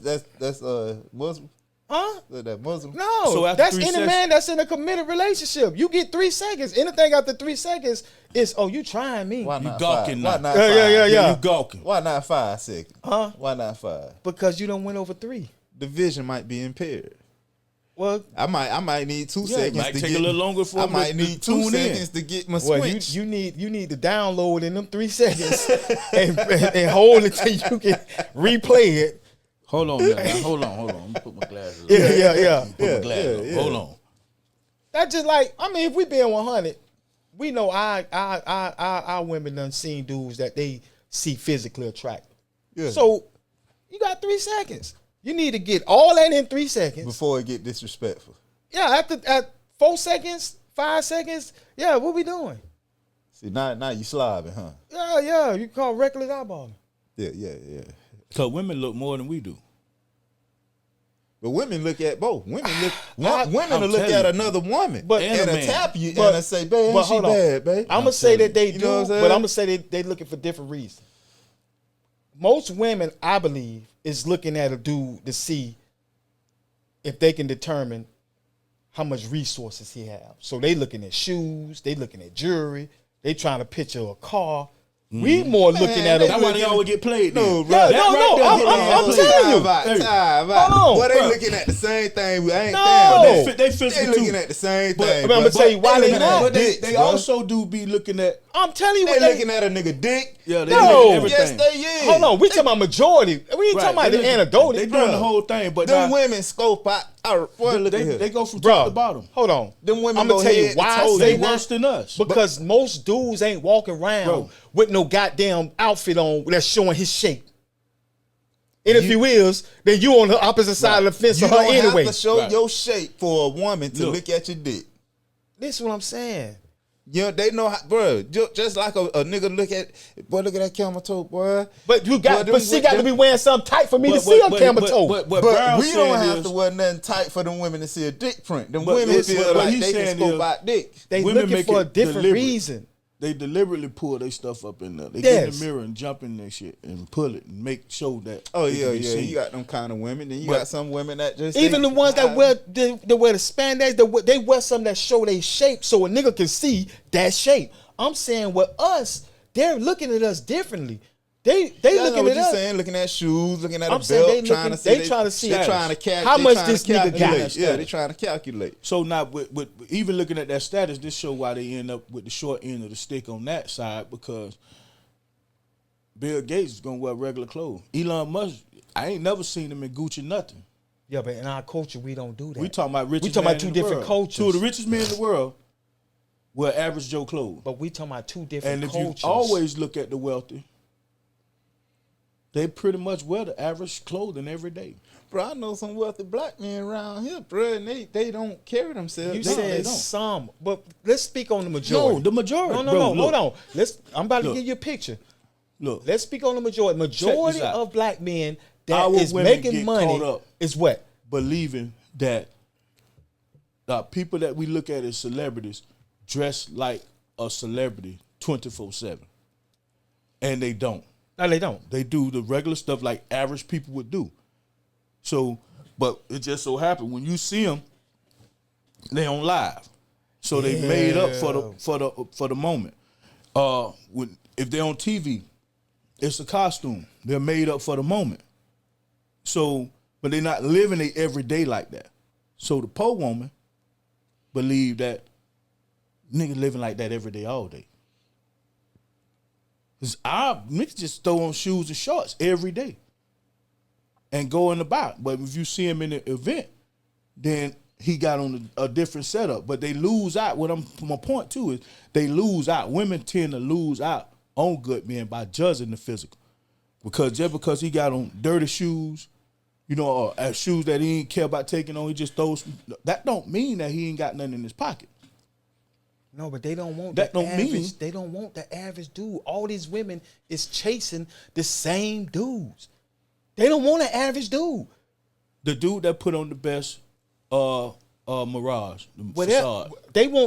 Muslim. huh? That Muslim. No, So after that's 3 any seconds- man that's in a committed relationship. You get 3 seconds. Anything after 3 seconds is, oh, you trying me. Why You not gawking five? now. Why not five? Yeah. You gawking. Why not 5 seconds? Huh? Why not 5? Because you don't went over 3. The vision might be impaired. Well, I might need 2 Yeah, it seconds might to take get. a little longer for I them might to need 2 tune in. seconds to get my well, squinch. you need to download in them 3 seconds and hold it till you can replay it. Hold on, now. Hold on. Let me put my glasses on. Yeah. Put my glasses on. Hold on. That's just like, I mean, if we being 100, we know our women done seen dudes that they see physically attractive. Yeah. So you got 3 seconds. You need to get all that in 3 seconds. Before it get disrespectful. Yeah, at 4 seconds, 5 seconds, yeah, what we doing? See, now you slobbing, huh? Yeah, you call reckless eyeballing. Yeah. Because women look more than we do. But women look at both. Women look. I'm women will look telling at you. another woman, But- And a and man. tap you But- and say, "Babe, but ain't she hold on. bad, babe?" I'm gonna say that they You do, know what I'm saying? but I'm gonna say they looking for different reasons. Most women, I believe, is looking at a dude to see if they can determine how much resources he have. So they looking at shoes, they looking at jewelry, they trying to picture a car. We more looking at That's a why they always get played. No, then. bro. Yeah, That no, right there I'm- get I'm them played. telling you. Time Hold on, Boy, they bro. looking at the same thing. We ain't No. damn. They They physical They looking too. at the same But- thing. but I'm gonna tell you why they looking not. at But they dicks, bro. also do be looking at. I'm telling you They what they looking at a nigga dick. Yeah, they No. look at everything. Yes, they is. Hold on, we talking about majority. We ain't Right. talking about They the look- anecdotal. They doing the whole thing, but Them now, women scope out. Boy, look at here. they go from Bro, top to bottom. hold on. Them women I'm go gonna tell you head to why I toe. say They that. worse than us. Because most dudes ain't walking around Bro. with no goddamn outfit on that's showing his shape. And if you is, then you on the opposite side of the fence You of her don't anyway. have to show Right. your shape for a woman to Look. look at your dick. This is what I'm saying. Yeah, they know how, bro. Just like a nigga look at, boy, look at that camel toe, boy. But you got, Boy, but she got to be wearing something tight for me to But- see her but- camel but- toe. But But Brown we don't saying have is, to wear nothing tight for them women to see a dick print. Them But women this- feel what like he's they can saying scope is- out dick. They women looking make for a it different deliberate. reason. they deliberately pull their stuff up in there. They get in Yes. the mirror and jump in their shit and pull it and make show that. Oh it yeah, can be yeah. seen. You got them kind of women. Then you But- got some women that just Even the ain't- ones that wear they wear the spandex, they wear something that show their shape so a nigga can see that shape. I'm saying with us, they're looking at us differently. They I know looking what at you're us. saying, looking at shoes, looking at I'm a saying belt, they trying looking- to see. they trying to see They're status. trying to calculate. How much this nigga got. Yeah, they're trying to calculate. So now, with even looking at that status, this show why they end up with the short end of the stick on that side because Bill Gates is gonna wear regular clothes. Elon Musk, I ain't never seen him in Gucci nothing. Yeah, but in our culture, we don't do that. We talking about richest We talking man about two in the different world. cultures. Two of the richest men in the world wear average Joe clothes. But we talking about two different And if cultures. you always look at the wealthy, they pretty much wear the average clothing every day. Bro, I know some wealthy black men around here, bro, and they don't carry themselves. You they said don't. some, but let's speak on the majority. No, the majority. No, Bro, hold look. on. I'm about to Look. give you a picture. Look, Let's speak on the majority. Majority out. of black men that Our is women making get money caught up. is what? believing that people that we look at as celebrities dress like a celebrity 24/7, and they don't. No, they don't. They do the regular stuff like average people would do. So, but it just so happened when you see them, they on live, so they made up for the moment. If they're on TV, it's a costume. They're made up for the moment. So, but they're not living their everyday like that. So the poor woman believe that niggas living like that every day, all day. Cause our niggas just throw on shoes and shorts every day and go in about. But if you see him in an event, then he got on a different setup. But they lose out. My point too is they lose out. Women tend to lose out on good men by judging the physical. Because he got on dirty shoes, or shoes that he ain't care about taking on, he just throws. That don't mean that he ain't got nothing in his pocket. No, but they don't want That the don't mean- average. They don't want the average dude. All these women is chasing the same dudes. They don't want an average dude. The dude that put on the best Mirage, the Whatever. facade.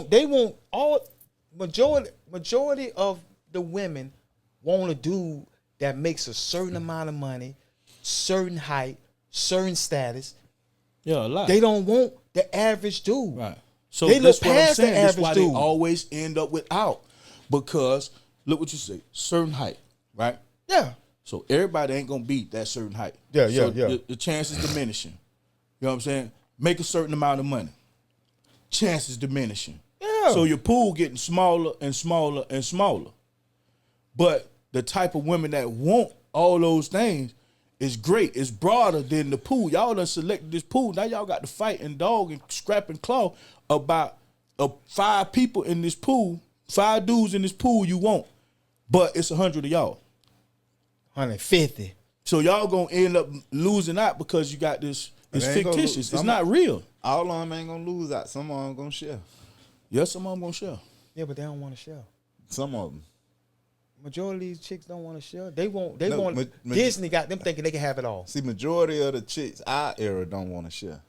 They want all majority of the women want a dude that makes a certain amount of money, certain height, certain status. Yeah, a lot. They don't want the average dude. Right. So They that's look what I'm past the saying. That's average why dude. they always end up without. Because look what you say, certain height, right? Yeah. So everybody ain't gonna beat that certain height. Yeah, So yeah, yeah. The chance is diminishing. You know what I'm saying? Make a certain amount of money. Chance is diminishing. Yeah. So your pool getting smaller and smaller and smaller. But the type of women that want all those things is great. It's broader than the pool. Y'all done selected this pool. Now y'all got to fight and dog and scrap and claw about 5 people in this pool, 5 dudes in this pool you want. But it's 100 of y'all. 150. So y'all gonna end up losing out because you got this. It's They ain't gonna fictitious. lose. It's not real. All of them ain't gonna lose out. Some of them gonna share. Yes, some of them gonna share. Yeah, but they don't want to share. Some of them. Majority of these chicks don't want to share. They want. No, Disney got them thinking they can have it all. See, majority of the chicks our era don't want to share.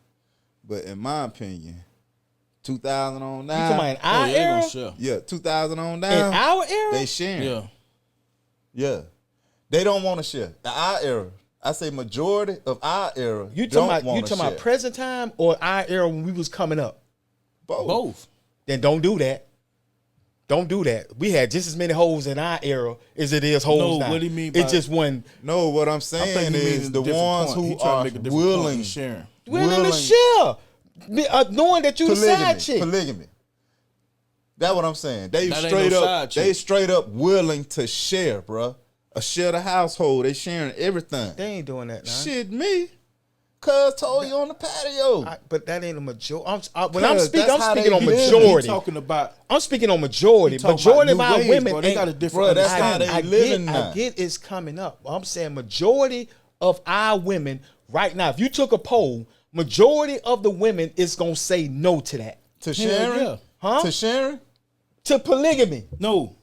But in my opinion, 2000 on down. You talking about in our Oh, yeah, they era? gonna share. Yeah, 2000 on In down. our era? They sharing. Yeah. Yeah. They don't want to share. Our era. I say majority of our era You don't talking want to share. about present time or our era when we was coming up? Both. Then don't do that. Don't do that. We had just as many hoes in our era as it is hoes No, now. what do you mean by- It's just one No, what I'm I think saying he means is a the different ones point. He who trying to are make a different point willing, than sharing. willing to share, knowing that you the side polygamy, chick. polygamy. That's what I'm saying. They That ain't straight no up, side chick. they straight up willing to share, bruh. Share the household. They sharing everything. They ain't doing that now. Shit, me. Cuz told you on the patio. But that ain't a majority. When I'm Cuz speaking, that's I'm how speaking they on live. majority. He talking about I'm speaking on majority. he talking Majority of about our new ways, women bro. They ain't- got a different Bro, that's how understanding. they living now. I get it's coming up. I'm saying majority of our women right now, if you took a poll, majority of the women is going to say no to that. To sharing? yeah. Huh? To sharing? To polygamy. no.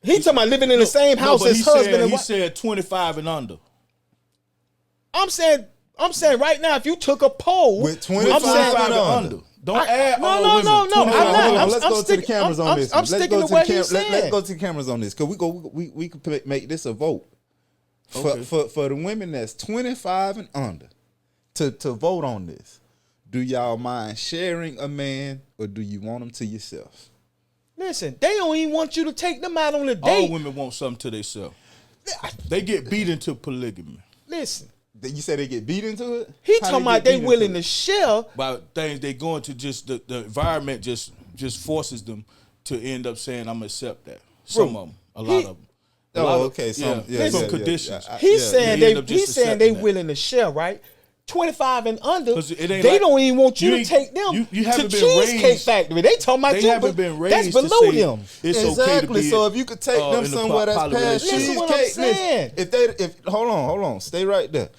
He talking about living in the same house but as he husband said, and he wife. said 25 and under. I'm saying right now, if you took a poll With 25 I'm saying, and under. Don't add all no, women. no, no. 25. I'm not. I'm Let's go to the sticking- cameras on this. I'm Let's sticking go to to what the he's let's saying. go to the cameras on this, because we could make this a vote Okay. for the women that's 25 and under to vote on this. Do y'all mind sharing a man, or do you want him to yourself? Listen, they don't even want you to take them out on a All date. women want something to themselves. They get beat into polygamy Listen, You say they get beat into it? he How talking get about they beat willing into to it? share. by things they go into. Just the environment just forces them to end up saying, "I'm gonna accept that." Some of them, a lot of them. Oh, okay. Some conditions. He's saying you end up just he's saying accepting they that. willing to share, right? 25 and under, 'Cause it ain't they like- don't even want you you to ain't- take them you to haven't been Cheesecake raised- Factory. They talking about They you, haven't but been raised that's to below say them. it's okay to Exactly. be. So if you could take them in a somewhere that's poly past relationship. Listen what I'm cheesecake, saying. if hold on, stay right there.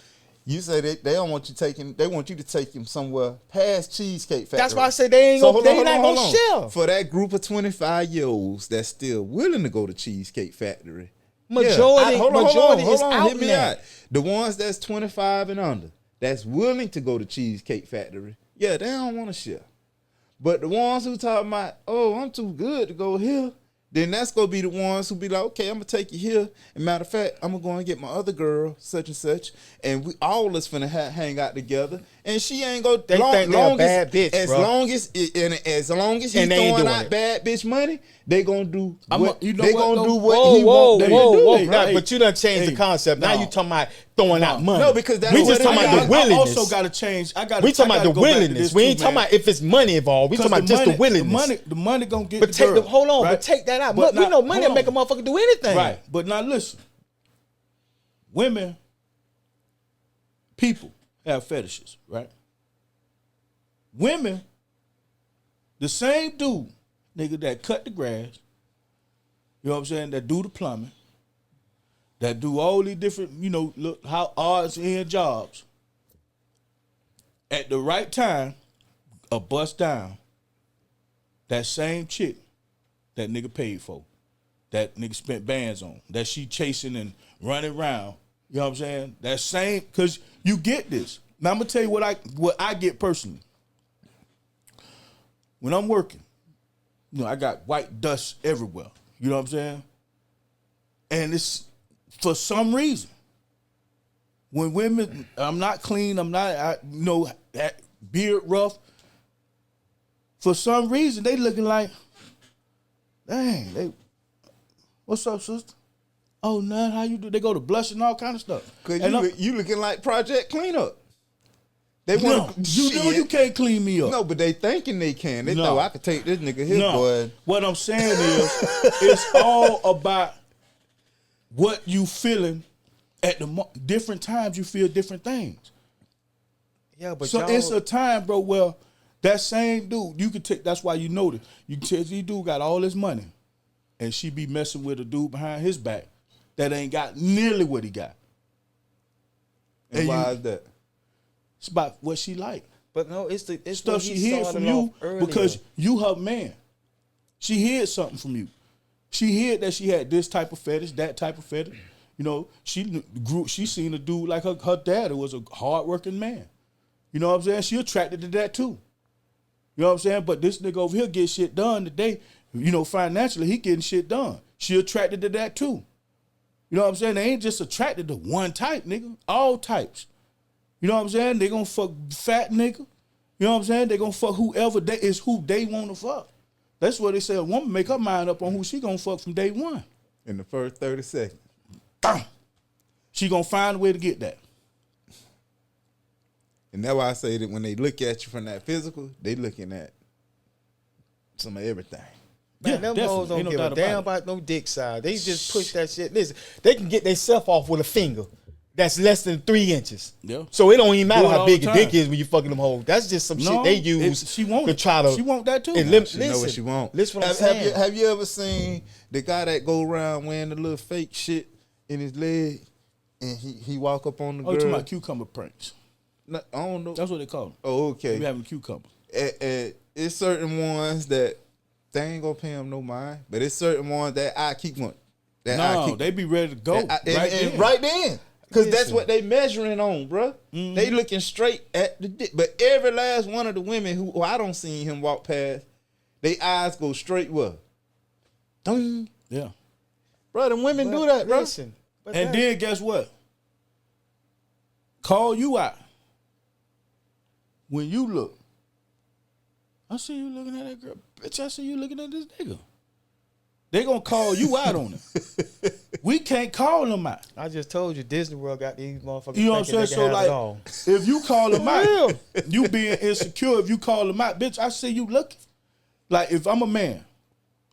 You say they don't want you taking. They want you to take them somewhere past Cheesecake Factory. That's why I said they ain't So gonna, not gonna share. For that group of 25-year-olds that's still willing to go to Cheesecake Factory. Majority is out Hit me now. out. The ones that's 25 and under, that's willing to go to Cheesecake Factory, yeah, they don't want to share. But the ones who talking about, oh, I'm too good to go here, then that's gonna be the ones who be like, okay, I'm gonna take you here. And matter of fact, I'm gonna go and get my other girl, such and such, and we all us finna hang out together. And she ain't go. They think they a bad bitch, as bro. long as he's And they ain't throwing doing out it. bad bitch money, they gonna do I'm a- what you know they what, gonna though? do what Whoa, he whoa, want them whoa, to do. whoa! Hey, Now, hey, but you done changed the hey, concept. Now no. you talking about throwing out money. No, because that's we what just it talking is. about the I willingness. also got to change. We talking about the willingness. We ain't talking about if it's money involved. We talking about just the willingness. The money gonna get. But the take girl, hold on, right? but take that out. But We now- know money will hold make a on. motherfucker do anything. Right, but now listen, people have fetishes, right? Women, the same dude, nigga, that cut the grass, you know what I'm saying, that do the plumbing, that do all these different, look how odds end jobs. At the right time, a bust down, that same chick that nigga paid for, that nigga spent bands on, that she chasing and running around, you know what I'm saying? That same, because you get this. Now I'm gonna tell you what I get personally. When I'm working, I got white dust everywhere. You know what I'm saying? And it's for some reason. When women, I'm not clean, beard rough. For some reason, they looking like, dang, what's up, sister? Oh, none, how you do? They go to blush and all kind of stuff. Cause And you looking like Project Cleanup. They no, want you know you can't clean me up. No, but they thinking they can. They No. know I could take this nigga here, No. boy. What I'm saying is, it's all about what you feeling at the different times. You feel different things. Yeah, but So y'all, it's a time, bro, where that same dude, you could take. That's why you notice. You can tell this dude got all his money, and she be messing with a dude behind his back that ain't got nearly what he got. And And why you- is that? It's about what she like. but no, it's Stuff what she he hid started from you off earlier. because you her man. She hid something from you. She hid that she had this type of fetish, that type of fetish. She seen a dude like her dad who was a hardworking man. You know what I'm saying? She attracted to that too. You know what I'm saying? But this nigga over here get shit done today. Financially, he getting shit done. She attracted to that too. You know what I'm saying? They ain't just attracted to one type, nigga. All types. You know what I'm saying? They gonna fuck fat nigga. You know what I'm saying? They gonna fuck whoever is who they want to fuck. That's what they say. A woman make her mind up on who she gonna fuck from day one. In the first 30 seconds. Bam. She gonna find a way to get that. And that's why I say that when they look at you from that physical, they looking at some of everything. Man, them definitely. hoes don't Ain't no give a doubt damn about about no dick size. They just push that shit. Listen, they can get themselves off with a finger that's less than 3 inches. Yeah. So it don't even matter Do it how all big the your dick time. is when you fucking them hoes. That's just some No, shit they use she want to it. try to. She want that too. She know what she want. Listen what I'm have, saying. have you ever seen the guy that go around wearing the little fake shit in his leg, and he walk up on the Oh, you girl? talking about cucumber pranks? No, I don't know. That's what they call them. Oh, okay. We having cucumber. It's certain ones that they ain't gonna pay him no mind, but it's certain ones that I keep one. No, they be ready to go right then. right then. Because that's what they measuring on, bro. They looking straight at the dick. But every last one of the women who I don't see him walk past, they eyes go straight what? Ding. Yeah. Bro, the women do that, bro. Listen, And then guess what? Call you out. When you look, I see you looking at that girl. Bitch, I see you looking at this nigga. They gonna call you out on it. We can't call them out. I just told you Disney World got these motherfuckers. You know what I'm saying? So like, if you call them out, you being insecure. If you call them out, bitch, I see you looking. Like if I'm a man,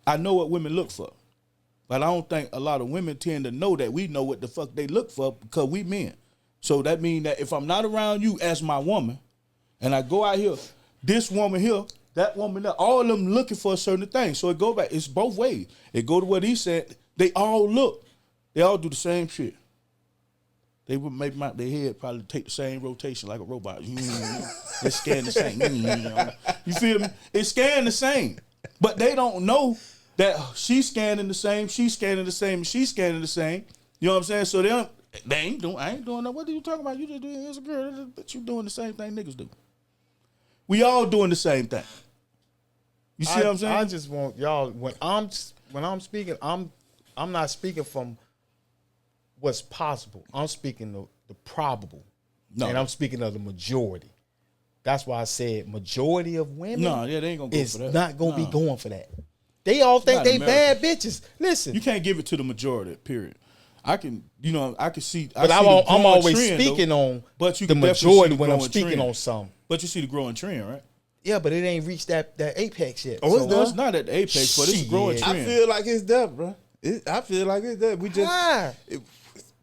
I know what women look for, but I don't think a lot of women tend to know that we know what the fuck they look for because we men. So that means that if I'm not around you as my woman, and I go out here, this woman here, that woman there, all of them looking for a certain thing. So it go back. It's both ways. It go to what he said. They all look. They all do the same shit. They would make their head probably take the same rotation like a robot. They scan the same. You feel me? It's scanning the same. But they don't know that she's scanning the same, she's scanning the same, she's scanning the same. You know what I'm saying? So they ain't doing, I ain't doing that. What are you talking about? You just doing as a girl, but you doing the same thing niggas do. We all doing the same thing. You see what I'm saying? I just want y'all when I'm speaking, I'm not speaking from what's possible. I'm speaking the probable. No. And I'm speaking of the majority. That's why I said majority of women they ain't gonna go for that. not gonna be going for that. They all think Not they America. bad bitches. Listen. You can't give it to the majority, period. I can see. But I'm always speaking on but you the can definitely majority see the when I'm growing speaking trend. on something. But you see the growing trend, right? Yeah, but it ain't reached that apex yet. Oh, it's No, it's not at the apex, but it's a growing Shit. trend. I feel like it's there, bro. I feel like it's there. We just, Why?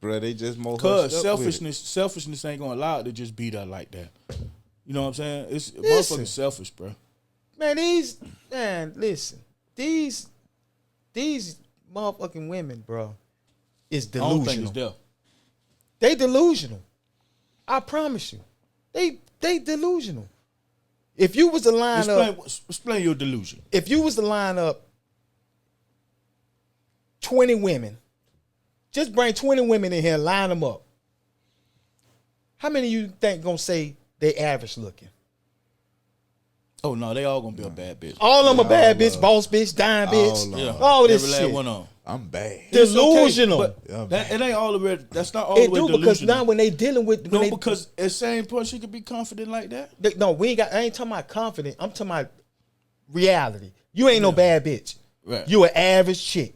bro, they just more Cause hushed up with it. selfishness ain't gonna allow it to just be there like that. You know what I'm saying? It's Listen. motherfucking selfish, bro. Man, listen. These motherfucking women, bro, is I don't think delusional. it's there. They delusional. I promise you. They delusional. If you was to line up, Explain your delusion. if you was to line up 20 women, just bring 20 women in here and line them up. How many of you think gonna say they average looking? Oh no, they all gonna be a bad bitch. All of them a bad bitch, boss bitch, dime bitch, Yeah. all this Every last shit. one of them. I'm bad. It's okay, Delusional. but it ain't all the way. That's not all the It way do delusional. because now when they dealing with no, because at same point she could be confident like that. no, we ain't got. I ain't talking about confident. I'm talking about reality. You ain't no bad bitch. Right. You an average chick.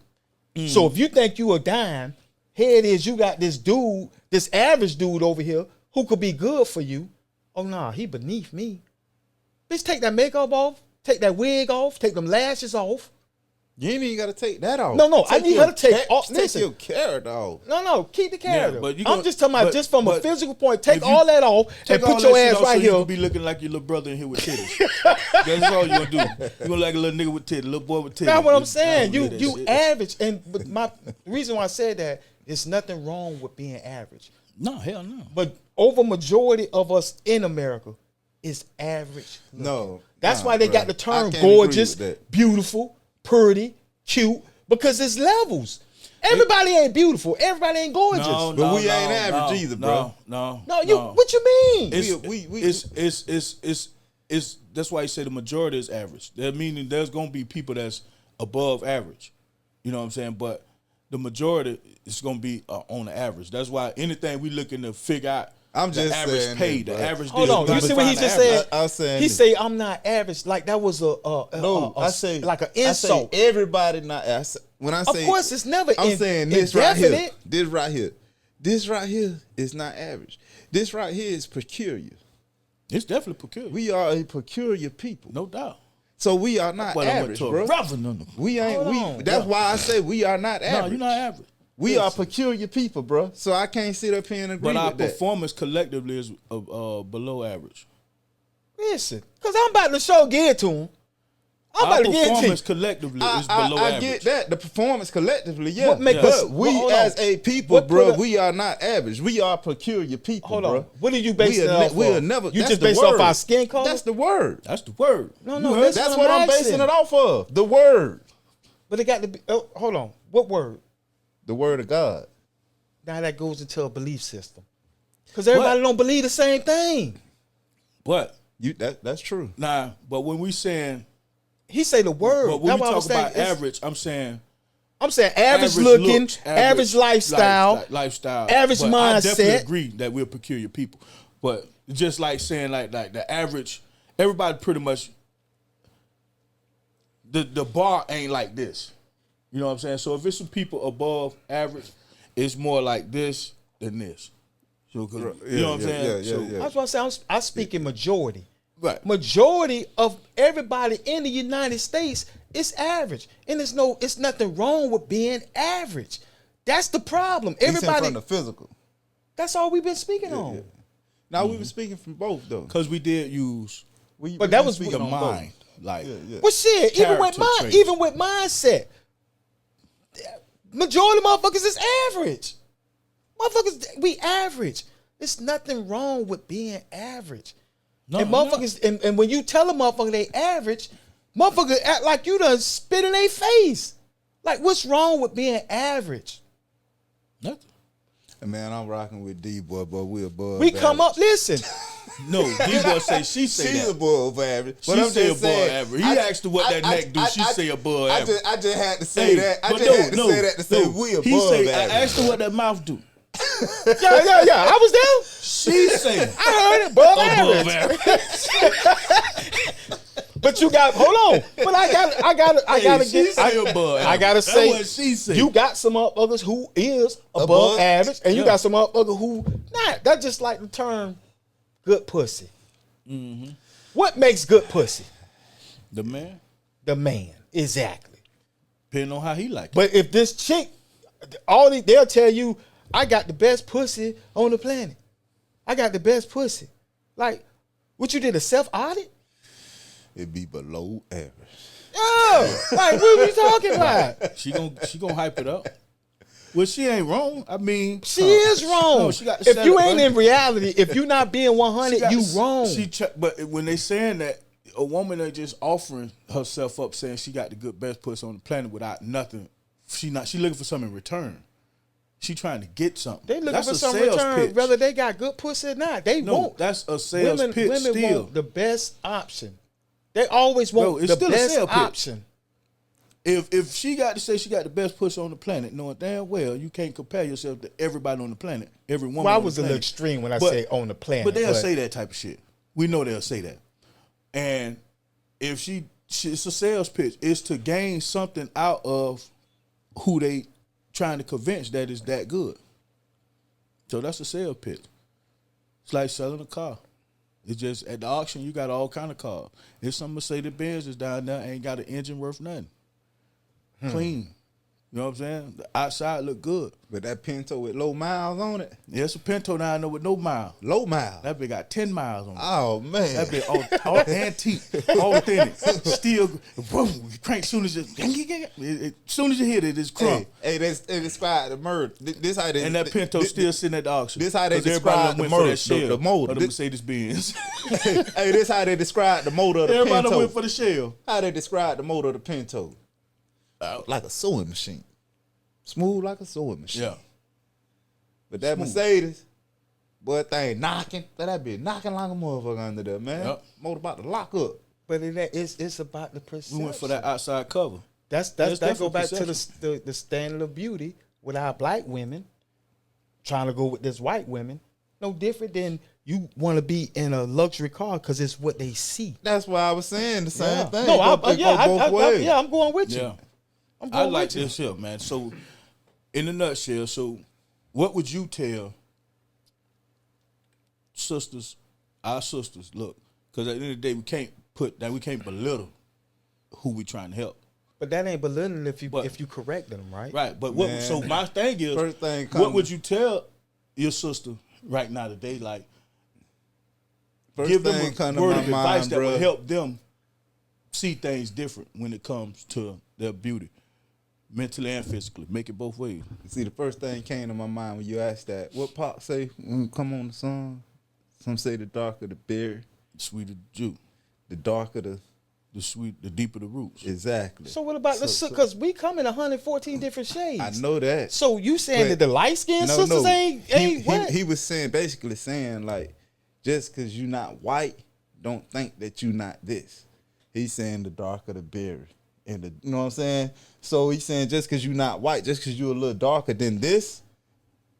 So if you think you a dime, here it is. You got this dude, this average dude over here who could be good for you. Oh nah, he beneath me. Bitch, take that makeup off. Take that wig off. Take them lashes off. You ain't even got to take that off. No, I need her to take off. Take Listen. your carrot off. No, keep the character. but you I'm gonna- just talking about but- just from a but physical point. Take if you all that off and Take all put your that shit ass off right so here. You can be looking like your little brother in here with titties. That's all you gonna do. You gonna like a little nigga with titties, little boy with titties. That's what I'm Just- saying. I don't do that You shit. average, and but the reason why I said that, there's nothing wrong with being average. No, hell no. But over majority of us in America is average. No. That's nah, why they bruh. got the I term can't agree gorgeous, with that. beautiful, pretty, cute, because it's levels. Everybody ain't beautiful. Everybody ain't gorgeous. No, But no, we ain't no, average no, either, bro. No, No, you. What you mean? It's that's why you say the majority is average. That meaning there's gonna be people that's above average. You know what I'm saying? But the majority is gonna be on the average. That's why anything we looking to figure out. I'm the just average saying pay, this, the bro. average. Hold this, on. we You gotta see what he find just the average. said? I was saying He this. say I'm not average. Like that was I say like an I say insult. everybody not. When I say, Of course, it's never. I'm saying this right here. indefinite. This right here is not average. This right here is peculiar. It's definitely peculiar. We are a peculiar people. No doubt. So we are not But I went average, to a bro. reverend. We ain't. Hold on. That's why I say we are not No, average. you're not average. We are peculiar people, bro. So I can't sit up here and agree But our with that. performance collectively is below average. Listen, because I'm about to show get to him. I'm Our about to get to performance you. collectively is below I average. get that. The performance collectively, yeah. What make but us- we hold on. as a people, What bro, put a- we are not average. We are peculiar people, Hold bro. on. What are you basing it off We'll of? never. You that's just the based off word. our skin color? That's the word. That's the word. No, You no, heard? that's That's what I'm basing asking. it off of. The word. But it got to be. Oh, hold on. What word? The word of God. Now that goes into a belief system. Because everybody don't believe the same thing. But that's true. nah, but when we saying He say the word. but when we That's why I talk was saying about average, I'm saying average looking, looks, average lifestyle, lifestyle, average but I definitely mindset. agree that we're peculiar people. But just like saying like the average, everybody pretty much the bar ain't like this. You know what I'm saying? So if it's some people above average, it's more like this than this. So, you know what I'm saying? Yeah. That's what I'm saying. I speak in majority. Right. Majority of everybody in the United States is average, and it's nothing wrong with being average. That's the problem. Everybody. From the physical. That's all we've been speaking on. Yeah. Now we were speaking from both though. Because we did use But that was the mind. Like, Well, shit, even with Character traits. mindset, majority of motherfuckers is average. Motherfuckers, we average. There's nothing wrong with being average. No, and motherfuckers, and when you tell a motherfucker they average, motherfuckers act like you done spit in their face. Like, what's wrong with being average? nothing. Man, I'm rocking with D-Boy, but we above We come average. up, listen. No, D-Boy say she say She's that. above average. She say above average. He asked her what that neck do. She say above average. I just had to say that. I but just had to say that to say we above He say, average. I asked her what that mouth do. Yeah. I was there. She say I heard it above above average. average. But you got, hold on. But I gotta She get. say above I average. gotta That's say, what she say. you got some motherfuckers who is above Above? average, and you Yeah. got some motherfuckers who not. That's just like the term good pussy. Mm-hmm. What makes good pussy? The man, The man. Exactly. depending on how he like it. But if this chick, they'll tell you, I got the best pussy on the planet. I got the best pussy. Like, what you did, a self-audit? It'd be below average. Oh, like, what are we talking about? She gonna hype it up. Well, she ain't wrong. I mean, She is wrong. No, she got to If set you it, ain't bro. in reality, if you not being 100, got you to- wrong. But when they saying that, a woman ain't just offering herself up, saying she got the good best pussy on the planet without nothing. She looking for something in return. She trying to get something. They looking That's for a some sales return, pitch. whether they got good pussy or not. They No, want. that's a sales pitch Women still. want the best option. They always want Bro, it's the still a best sales pitch. option. If she got to say she got the best pussy on the planet, knowing damn well you can't compare yourself to everybody on the planet, every woman. Well, I on was the a little planet. extreme when I But- say on the planet. But they'll say that type of shit. We know they'll say that. And if it's a sales pitch. It's to gain something out of who they trying to convince that is that good. So that's a sales pitch. It's like selling a car. It's just at the auction you got all kind of cars. If some Mercedes Benz is down there, ain't got an engine worth nothing. Clean. You know what I'm saying? The outside look good. But that Pinto with low miles on it. Yeah, it's a Pinto down there with no mile. Low miles. That bitch got 10 miles on it. Oh man. That bitch all antique, authentic, still boom, crank soon as soon as you hit it, it's crump. Hey, they describe the murder. This how they And that Pinto still sitting at the auction. this how they 'Cause everybody describe the went for motor, that shell the motor. of the This- Mercedes Benz. Hey, this how they describe the motor of the Everybody Pinto. went for the shell. How they describe the motor of the Pinto? Like a sewing machine. Smooth like a sewing machine. Yeah. But that Mercedes, boy, thing knocking. That be knocking like a motherfucker under there, man. Yep. Motor about to lock up. But it's about the perception. We went for that outside cover. That's That's that go definitely back to perception. the standard of beauty with our black women trying to go with this white women. No different than you want to be in a luxury car because it's what they see. That's why I was saying the same thing. No, It go both ways. I'm going with you. Yeah. I'm I going like with you. this here, man. So, in a nutshell, so what would you tell our sisters, look, because at the end of the day, we can't belittle who we trying to help. But that ain't belittling if But- you correct them, right? Right, but Man. so my thing is, First thing what coming. would you tell your sister right now today? Like, First give thing them a come to word my of advice mind, that will bruh. help them see things different when it comes to their beauty, mentally and physically. Make it both ways. See, the first thing came to my mind when you asked that. What Pop say when we come on the song? Some say the darker the berry, Sweeter Jew. the darker the the deeper the roots. Exactly. So what about the because we come in 114 different shades. I know that. So you saying that the light skinned sisters ain't what? He was basically saying like, just because you not white, don't think that you not this. He's saying the darker the berry. And you know what I'm saying? So he's saying just because you not white, just because you a little darker than this.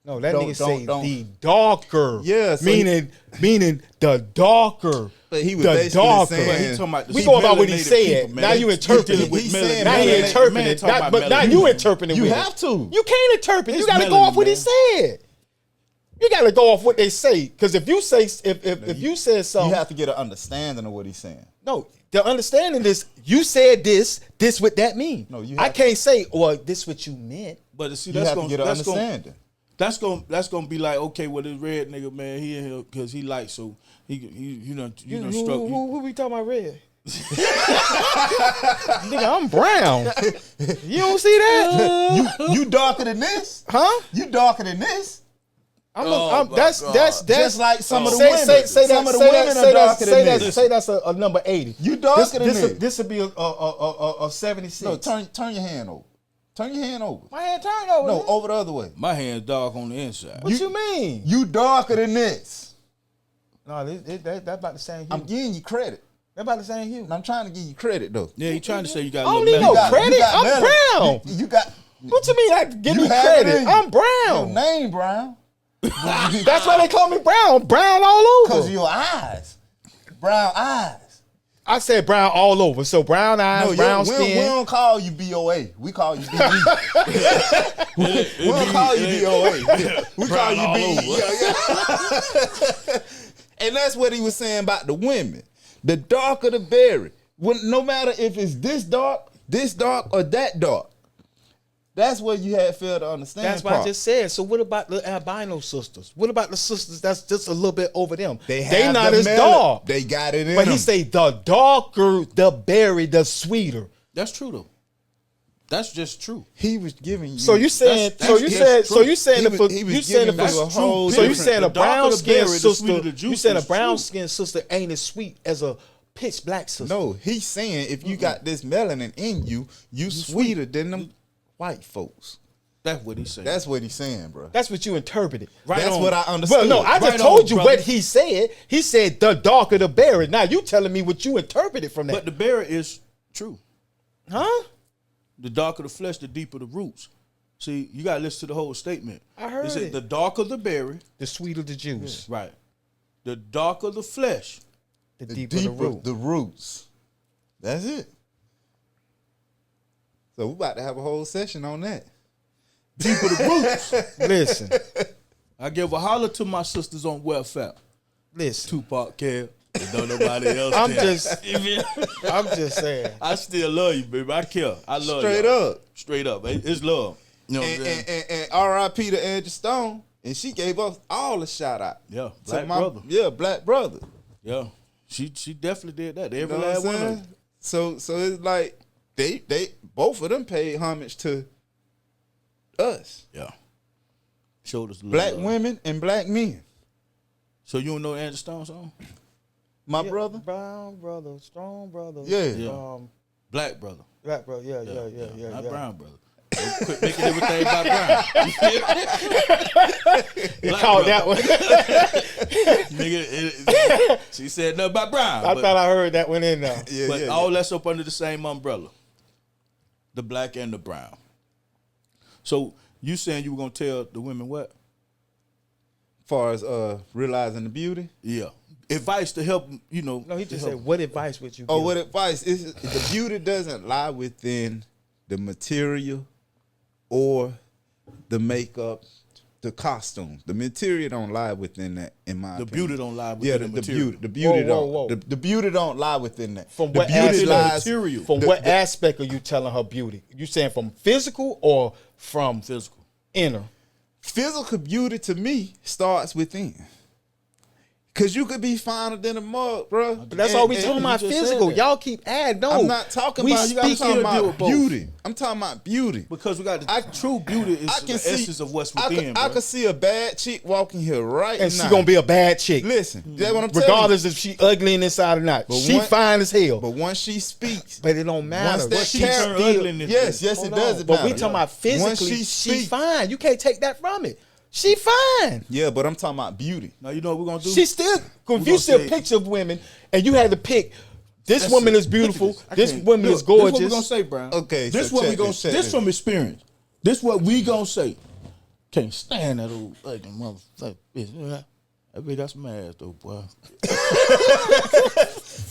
No, that nigga say don't. the darker. Yeah, so meaning the darker. But he was the basically darker. saying, But he talking about We go about what he melanated said. people, man. Now you interpreting it. He's saying Now he melanated- interpreting man it. talking about But now melanated. you interpreting You with have it. to. You can't interpret. You It's got to go off what he melanin, said. You got to go off what they say. Because if you say if you said something, you have to get an understanding of what he's saying. no, the understanding is you said this what that mean. No, you I have- can't say, well, this what you meant. But see, You that's have gonna to get an that's gonna understanding. that's gonna be like, okay, well, this red nigga, man, he in here because he like, so he you done struck. Who we talking about red? Nigga, I'm brown. You don't see that? You darker than this? Huh? You darker than this? That's Just like some of the say, women. Say Some that. of the Say women that. are Say that. darker Say than that. this. Say that's a number 80. You darker than this. This would be a 76. No, turn your hand over. Turn your hand over. My hand turned over. No, man. over the other way. My hand's dark on the inside. What you mean? You darker than this. No, that's about the same hue. I'm giving you credit. That's about the same hue. And I'm trying to give you credit though. Yeah, he trying to say you got a I don't little need no melanin. credit. I'm melanin. brown. You got. What you mean? Like, give You me have it credit. in you. I'm Your brown. name brown. That's why they call me brown. Brown all Cause over. of your eyes. Brown eyes. I said brown all over. So brown eyes, brown we skin. don't call you BOA. We call you BB. we don't call you BOA. We call you B. Yeah. And that's what he was saying about the women. The darker the berry. No matter if it's this dark, or that dark. That's what you had failed to understand. That's what I just said. So what about the albino sisters? What about the sisters that's just a little bit over them? They have not the as melanin. dark. They got it in But them. he say the darker the berry, the sweeter. That's true though. That's just true. He was giving you. So you saying? That's- So you that's said? true. So you saying? He was- he was You saying giving if you a whole So you different- saying a the darker brown the skinned berry, the sister? sweeter the You juice saying a is brown true. skinned sister ain't as sweet as a pitch black sister? No, he's saying if you got this melanin in you, you sweeter than them white folks. That's what he said. That's what he's saying, bro. That's what you interpreted. That's on. what I understood. Well, no, I just Right told on, you brother. what he said. He said the darker the berry. Now you telling me what you interpreted from that? But the berry is true. Huh? The darker the flesh, the deeper the roots. See, you gotta listen to the whole statement. I heard It said it. the darker the berry, The sweeter the juice, right? The darker the flesh. the the deeper the root. the roots. That's it. So we're about to have a whole session on that. Deeper the roots. Listen, I give a holler to my sisters on welfare. listen. Tupac care. Don't nobody else I'm care. just, I'm just saying. I still love you, baby. I care. I love Straight y'all. up. Straight up. It's love. You know what I'm saying? And R.I.P. to Angie Stone. And she gave us all a shout out. Yeah, To black my brother. Yeah, black brother. Yeah. She definitely did that. You Every know what last I'm one of saying? them. So it's like they both of them paid homage to us. Yeah. Showed us a little Black love. women and black men. So you don't know Angie Stone song? My brother. Brown brother, strong brother. Yeah. Yeah. Black brother. Black brother. Yeah. Not brown brother. Don't quit making everything about brown. You Black caught brother. that one. Nigga, she said nothing about brown. I but thought I heard that one in there. Yeah, but yeah, all that's up under the same umbrella. The black and the brown. So you saying you were gonna tell the women what? Far as realizing the beauty. Yeah. Advice to help, No, he to just help. said, "What advice would you?" Oh, give? what advice? Is the beauty doesn't lie within the material or the makeup, the costume. The material don't lie within that, in my The opinion. beauty don't lie within the material. The beauty Whoa, don't. whoa. The beauty don't lie within that. From the what beauty aspect? lies. Material. From the- what the- aspect are you telling her beauty? You saying from physical or from Physical. inner? Physical beauty to me starts within. Cause you could be finer than a mug, bro. But that's all we talking about physical. Y'all keep adding. No, I'm not talking about. I'm talking about beauty. I'm talking about beauty. Because we got true beauty is the essence of what's within. I could see a bad chick walking here right now. And she gonna be a bad chick. Listen, that's what I'm telling regardless if she ugly in the inside or not. But she fine as hell. But once she speaks, but it don't matter. Once that character, yes, it does. It but we talking about physically. She fine. You can't take that from it. She fine. Yeah, but I'm talking about beauty. Now you know what we're gonna do? She still, if you see a picture of women and you had to pick, this woman is beautiful, this woman is gorgeous. This what we gonna say, Brown. Okay, this so what we gonna say. This from experience. This what we gonna say. Can't stand that old ugly motherfucker. Bitch. That bitch got some ass though, boy.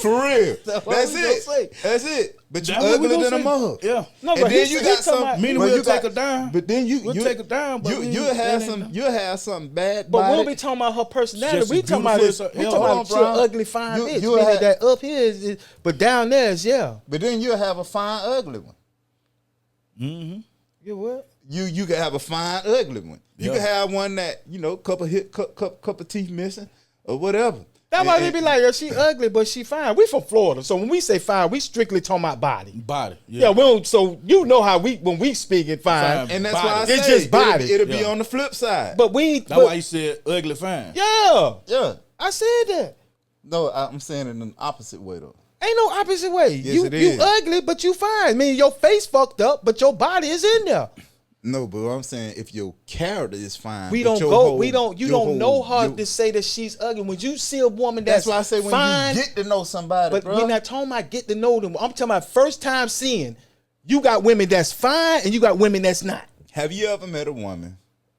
For real. That's it. That's it. But you uglier than a mug. Yeah. No, and but then you got some. Meaning we'll take her down. But then we'll take her down. But you'll have something bad. But we'll be talking about her personality. We talking about this. We talking about she ugly fine bitch. Meaning that up here is, but down there is But then you'll have a fine ugly one. Mm-hmm. You what? You can have a fine ugly one. You can have one that couple teeth missing or whatever. That why they be like, yo, she ugly, but she fine. We from Florida, so when we say fine, we strictly talking about body. Body, yeah. We don't, so you know how when we speak it fine, and that's body. why I it's say just body. It'll be on the flip side. But that's why you said ugly fine. Yeah. I said that. No, I'm saying it in an opposite way though. Ain't no opposite way. Yes, it is. is. You ugly, but you fine. I mean, your face fucked up, but your body is in there. No, but what I'm saying, if your character is fine, you don't know her to say that she's ugly. When you see a woman that's why I say when fine, you get to know somebody, but bro. we're not talking about get to know them. I'm talking about first time seeing. You got women that's fine and you got women that's not. Have you ever met a woman?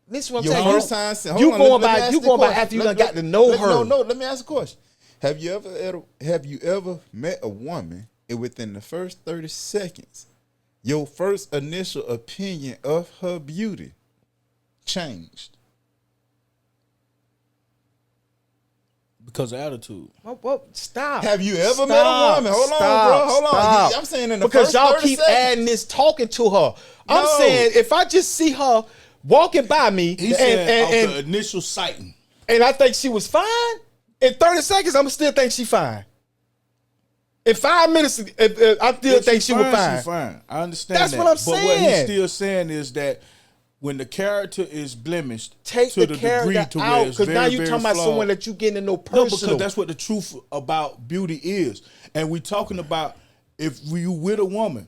This is what I'm Your saying. first time seeing. You going by after you done got to know her. No, let me ask a question. Have you ever met a woman and within the first 30 seconds, your first initial opinion of her beauty changed? Because of attitude. Well, stop. Have you ever met a woman? Hold on, bro. Hold on. I'm saying in the because first y'all 30 keep seconds. adding this talking to her. I'm saying if I just see her walking by me and the initial sighting, and I think she was fine, in 30 seconds I'm still think she fine. In 5 minutes, I still think she was fine. She's fine. I understand That's that. what I'm saying. But what he's still saying is that when the character is blemished, take to the degree character to out where it's because now very, you're very talking about flawed. someone that you getting to know personal. No, because that's what the truth about beauty is. And we talking about if you with a woman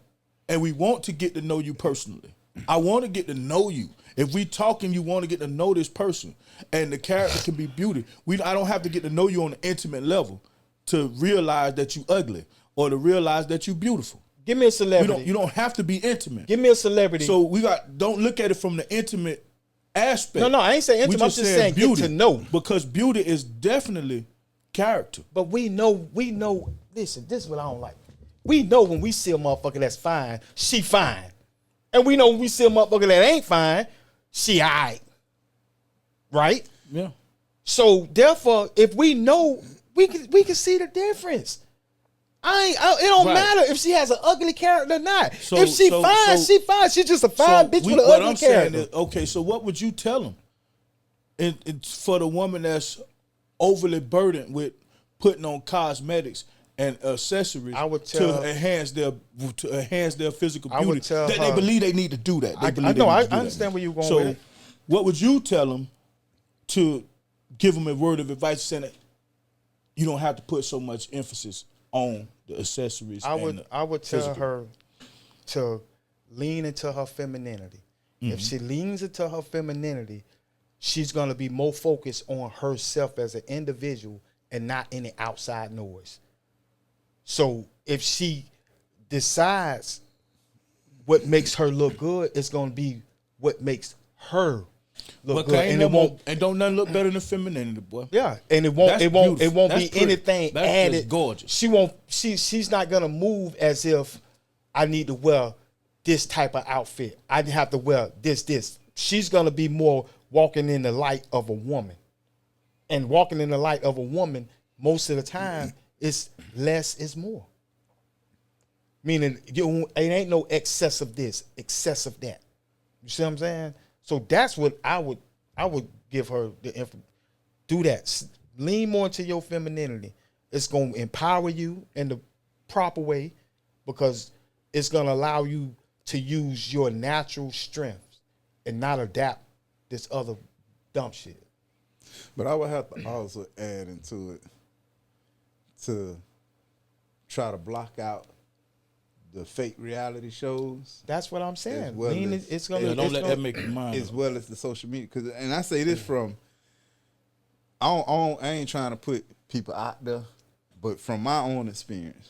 and we want to get to know you personally. I want to get to know you. If we talking, you want to get to know this person, and the character can be beauty. I don't have to get to know you on an intimate level to realize that you ugly or to realize that you beautiful. Give me a celebrity. You don't have to be intimate. Give me a celebrity. So don't look at it from the intimate aspect. No, I ain't saying intimate. I'm just saying beauty, get to know. because beauty is definitely character. But we know. Listen, this is what I don't like. We know when we see a motherfucker that's fine, she fine. And we know when we see a motherfucker that ain't fine, she alright. Right? Yeah. So therefore, if we know, we can see the difference. It don't matter if she has an ugly character or not. If she fine, she fine. She's just a fine bitch with an ugly character. Saying is, okay, so what would you tell them? It's for the woman that's overly burdened with putting on cosmetics and accessories to enhance their physical beauty. They believe they need to do that. I understand where you're going with it. What would you tell them to give them a word of advice saying that you don't have to put so much emphasis on the accessories? I would tell her to lean into her femininity. Mm-hmm. If she leans into her femininity, she's going to be more focused on herself as an individual and not any outside noise. So if she decides what makes her look good, it's going to be what makes her look good. And don't nothing look better than femininity, boy. Yeah, and it won't be anything that's added. Just gorgeous. She's not gonna move as if I need to wear this type of outfit. I have to wear this. She's gonna be more walking in the light of a woman, and walking in the light of a woman most of the time is less is more. Meaning it ain't no excess of this, excess of that. You see what I'm saying? So that's what I would give her the info. Do that. lean more into your femininity. It's gonna empower you in the proper way because it's gonna allow you to use your natural strengths and not adapt this other dumb shit. But I would have to also add into it to try to block out the fake reality shows. That's what I'm saying. As well as- It's gonna. Yeah, don't it's let gonna- that make your mind As up. well as the social media. And I say this from, I ain't trying to put people out there, but from my own experience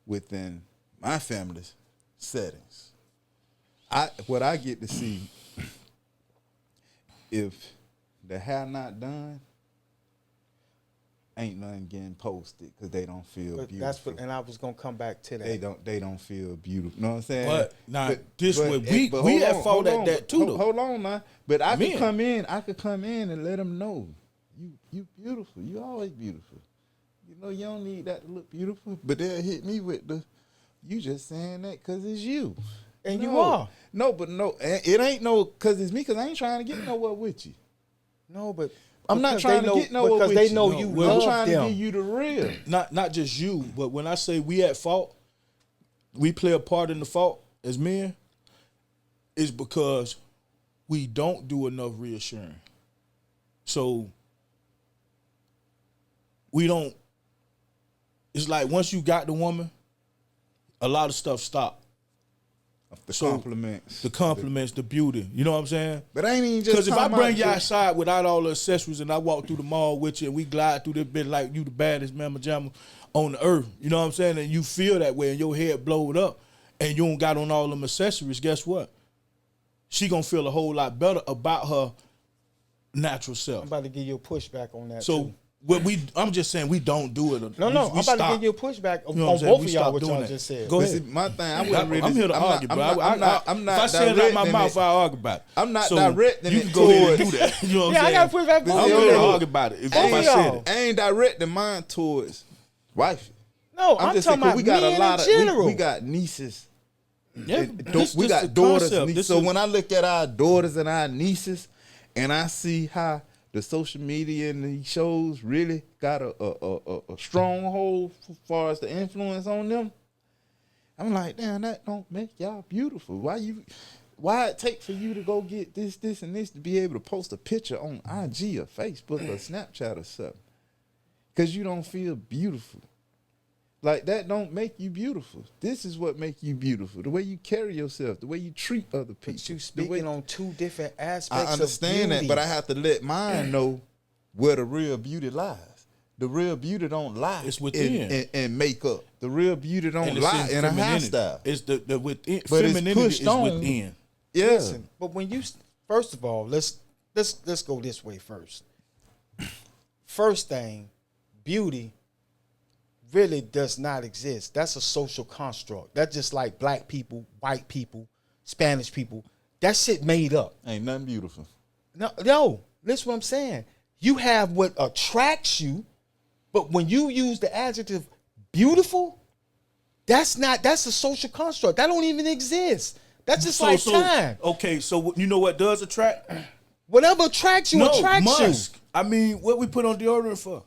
within my family's settings, what I get to see, if the hair not done, ain't nothing getting posted because they don't feel But beautiful. that's what, and I was gonna come back to that. They don't feel beautiful. You know what I'm saying? But now we hold at on, fault hold at on, that too though. Hold on now. But I Men. could come in and let them know you beautiful. You always beautiful. You know you don't need that to look beautiful. But they'll hit me with you just saying that because it's you. And No. you are. No, but no, it ain't no because it's me because I ain't trying to get nowhere with you. No, but I'm not because trying they to know, get nowhere because with they you. know No, you well, I'm love trying them. to give you the real. Not just you, but when I say we at fault, we play a part in the fault as men, is because we don't do enough reassuring. So we don't. It's like once you got the woman, a lot of stuff stop. The So, compliments. The compliments, the beauty. You know what I'm saying? But I ain't even just Because if I talking bring about you the- outside without all the accessories and I walk through the mall with you and we glide through this bit like you the baddest mamma jamma on the earth, you know what I'm saying? And you feel that way and your head blowed up and you don't got on all them accessories, guess what? She gonna feel a whole lot better about her natural I'm self. about to give you a pushback on that. So too. I'm just saying we don't do it. No, We I'm about stop. to give you a pushback on You know what I'm saying? both We of y'all. stop What doing y'all that. just said. Go But ahead. see, my thing, I wouldn't really. I'm here to argue, bro. I'm not if I say it out my directing mouth, it. I'll argue about it. I'm not So directing you it can go ahead and towards- do that. You know what I'm Yeah, I saying? gotta push back both I'm of here to y'all. argue about it if Both I of said y'all. it. I ain't directing mine towards wifey. No, I'm just talking saying, 'cause about we got men a lot in of general. we got nieces. Yeah, and this we just got a daughters. concept. Nieces. This So is- when I look at our daughters and our nieces, and I see how the social media and these shows really got a stronghold as far as the influence on them, I'm like, damn, that don't make y'all beautiful. Why it take for you to go get this, and this to be able to post a picture on IG or Facebook or Snapchat or something? Because you don't feel beautiful. Like, that don't make you beautiful. This is what make you beautiful. The way you carry yourself, the way you treat other people. But you the way- speaking on two different aspects. I understand of that, beauty. but I have to let mine know where the real beauty lies. The real beauty don't lie It's within. in makeup. The real beauty don't and it's lie in a femininity. hairstyle. It's the within. But it's Femininity pushed is on. within. Yeah. Listen, but when you first of all, let's go this way first. First thing, beauty really does not exist. That's a social construct. That's just like black people, white people, Spanish people. That shit made up. Ain't nothing beautiful. No, listen what I'm saying. You have what attracts you, but when you use the adjective beautiful, that's a social construct. That don't even exist. That's just like time. Okay, so you know what does attract? Whatever attracts you attracts musk. you. I mean, what we put on deodorant for?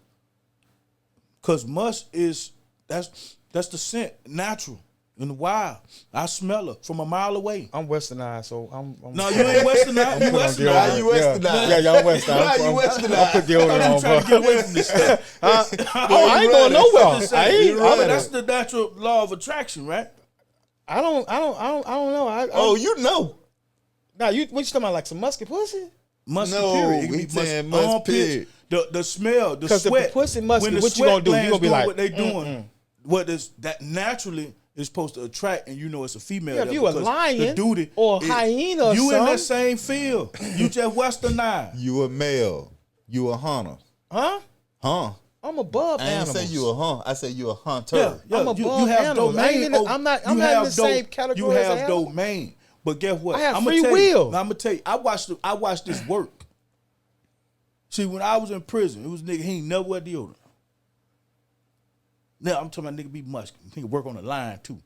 Because musk is that's the scent, natural in the wild. I smell it from a mile away. I'm westernized, so I'm No, you ain't westernized. You put on westernized. deodorant. You westernized. Yeah, I'm westernized. Why you I westernized? put deodorant I'm on, trying to bro. get away from this stuff. I ain't going nowhere. I ain't. But that's the natural law of attraction, right? I don't know. Oh, you know. Now you what you talking about? Like some musky pussy? Musky No, period. It can he be saying musky must period. The smell, the 'Cause if sweat. the pussy musky, when the what you sweat gonna do? You glands gonna be doing like, what they doing. What is that naturally is supposed to attract, and you know it's a female. Yeah, if there you a because lion the duty or a is- hyena or you in that something. same field. You just westernized. You a male. You a hunter. Huh? Huh? I'm above I ain't animals. say you a hunt. I say you a hunter. Yeah, I'm you above have animals. I ain't domain. in the- I'm not in the same category You as have an animal. domain. But guess what? I have I'ma free tell will. You, I'm gonna tell you. I watched this work. See, when I was in prison, it was a nigga, he ain't never wear deodorant. Now I'm talking about nigga be musky. Nigga work on the line too. You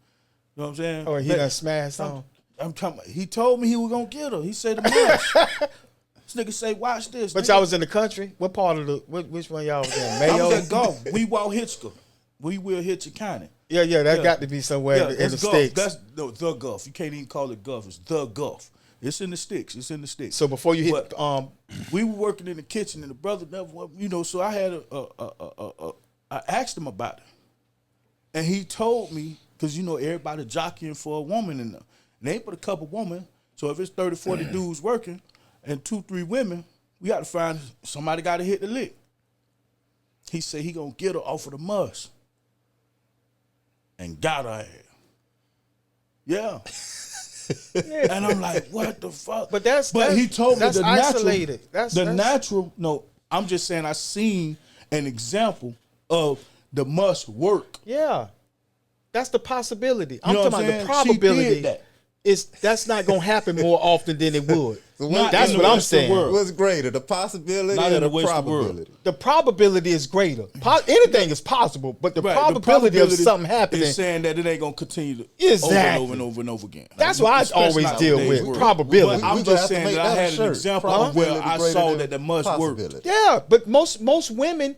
know what I'm saying? Or he But done smashed on. I'm talking about, he told me he was gonna get her. He said the musk. This nigga say, watch this. But nigga. y'all was in the country. What part of which one y'all was in? I Mayo. was at Gulf. We Wall Hitchcock. We will Hitchcock County. Yeah, that Yeah. got to be somewhere in the it's Gulf. sticks. That's the Gulf. You can't even call it Gulf. It's the Gulf. It's in the sticks. It's in the sticks. So before you hit, We were working in the kitchen, and the brother never, so I had I asked him about it, and he told me, because everybody jockeying for a woman in there, and they ain't but a couple women. So if it's 30, 40 dudes working and 2, 3 women, we got to find somebody got to hit the lick. He said he gonna get her off of the must, and got her ass. Yeah. And I'm like, what the fuck? But he told me that's the isolated. natural. No, I'm just saying I seen an example of the must work. Yeah, that's the possibility. I'm You know talking what I'm about the saying? She probability. did that. That's not gonna happen more often than it would. what- That's in what the I'm Western saying. world. What's greater, the possibility Not or in the the Western world. probability? The probability is greater. Anything is possible, but the Right, probability of something happening. is saying that it ain't gonna continue to Exactly. over and over and over again. That's what I Especially always not deal today's with, world. probability. But I'm We gonna just have to saying make that I that a had an shirt. example of Probability where I greater saw than that the must work. possibility. Yeah, but most women,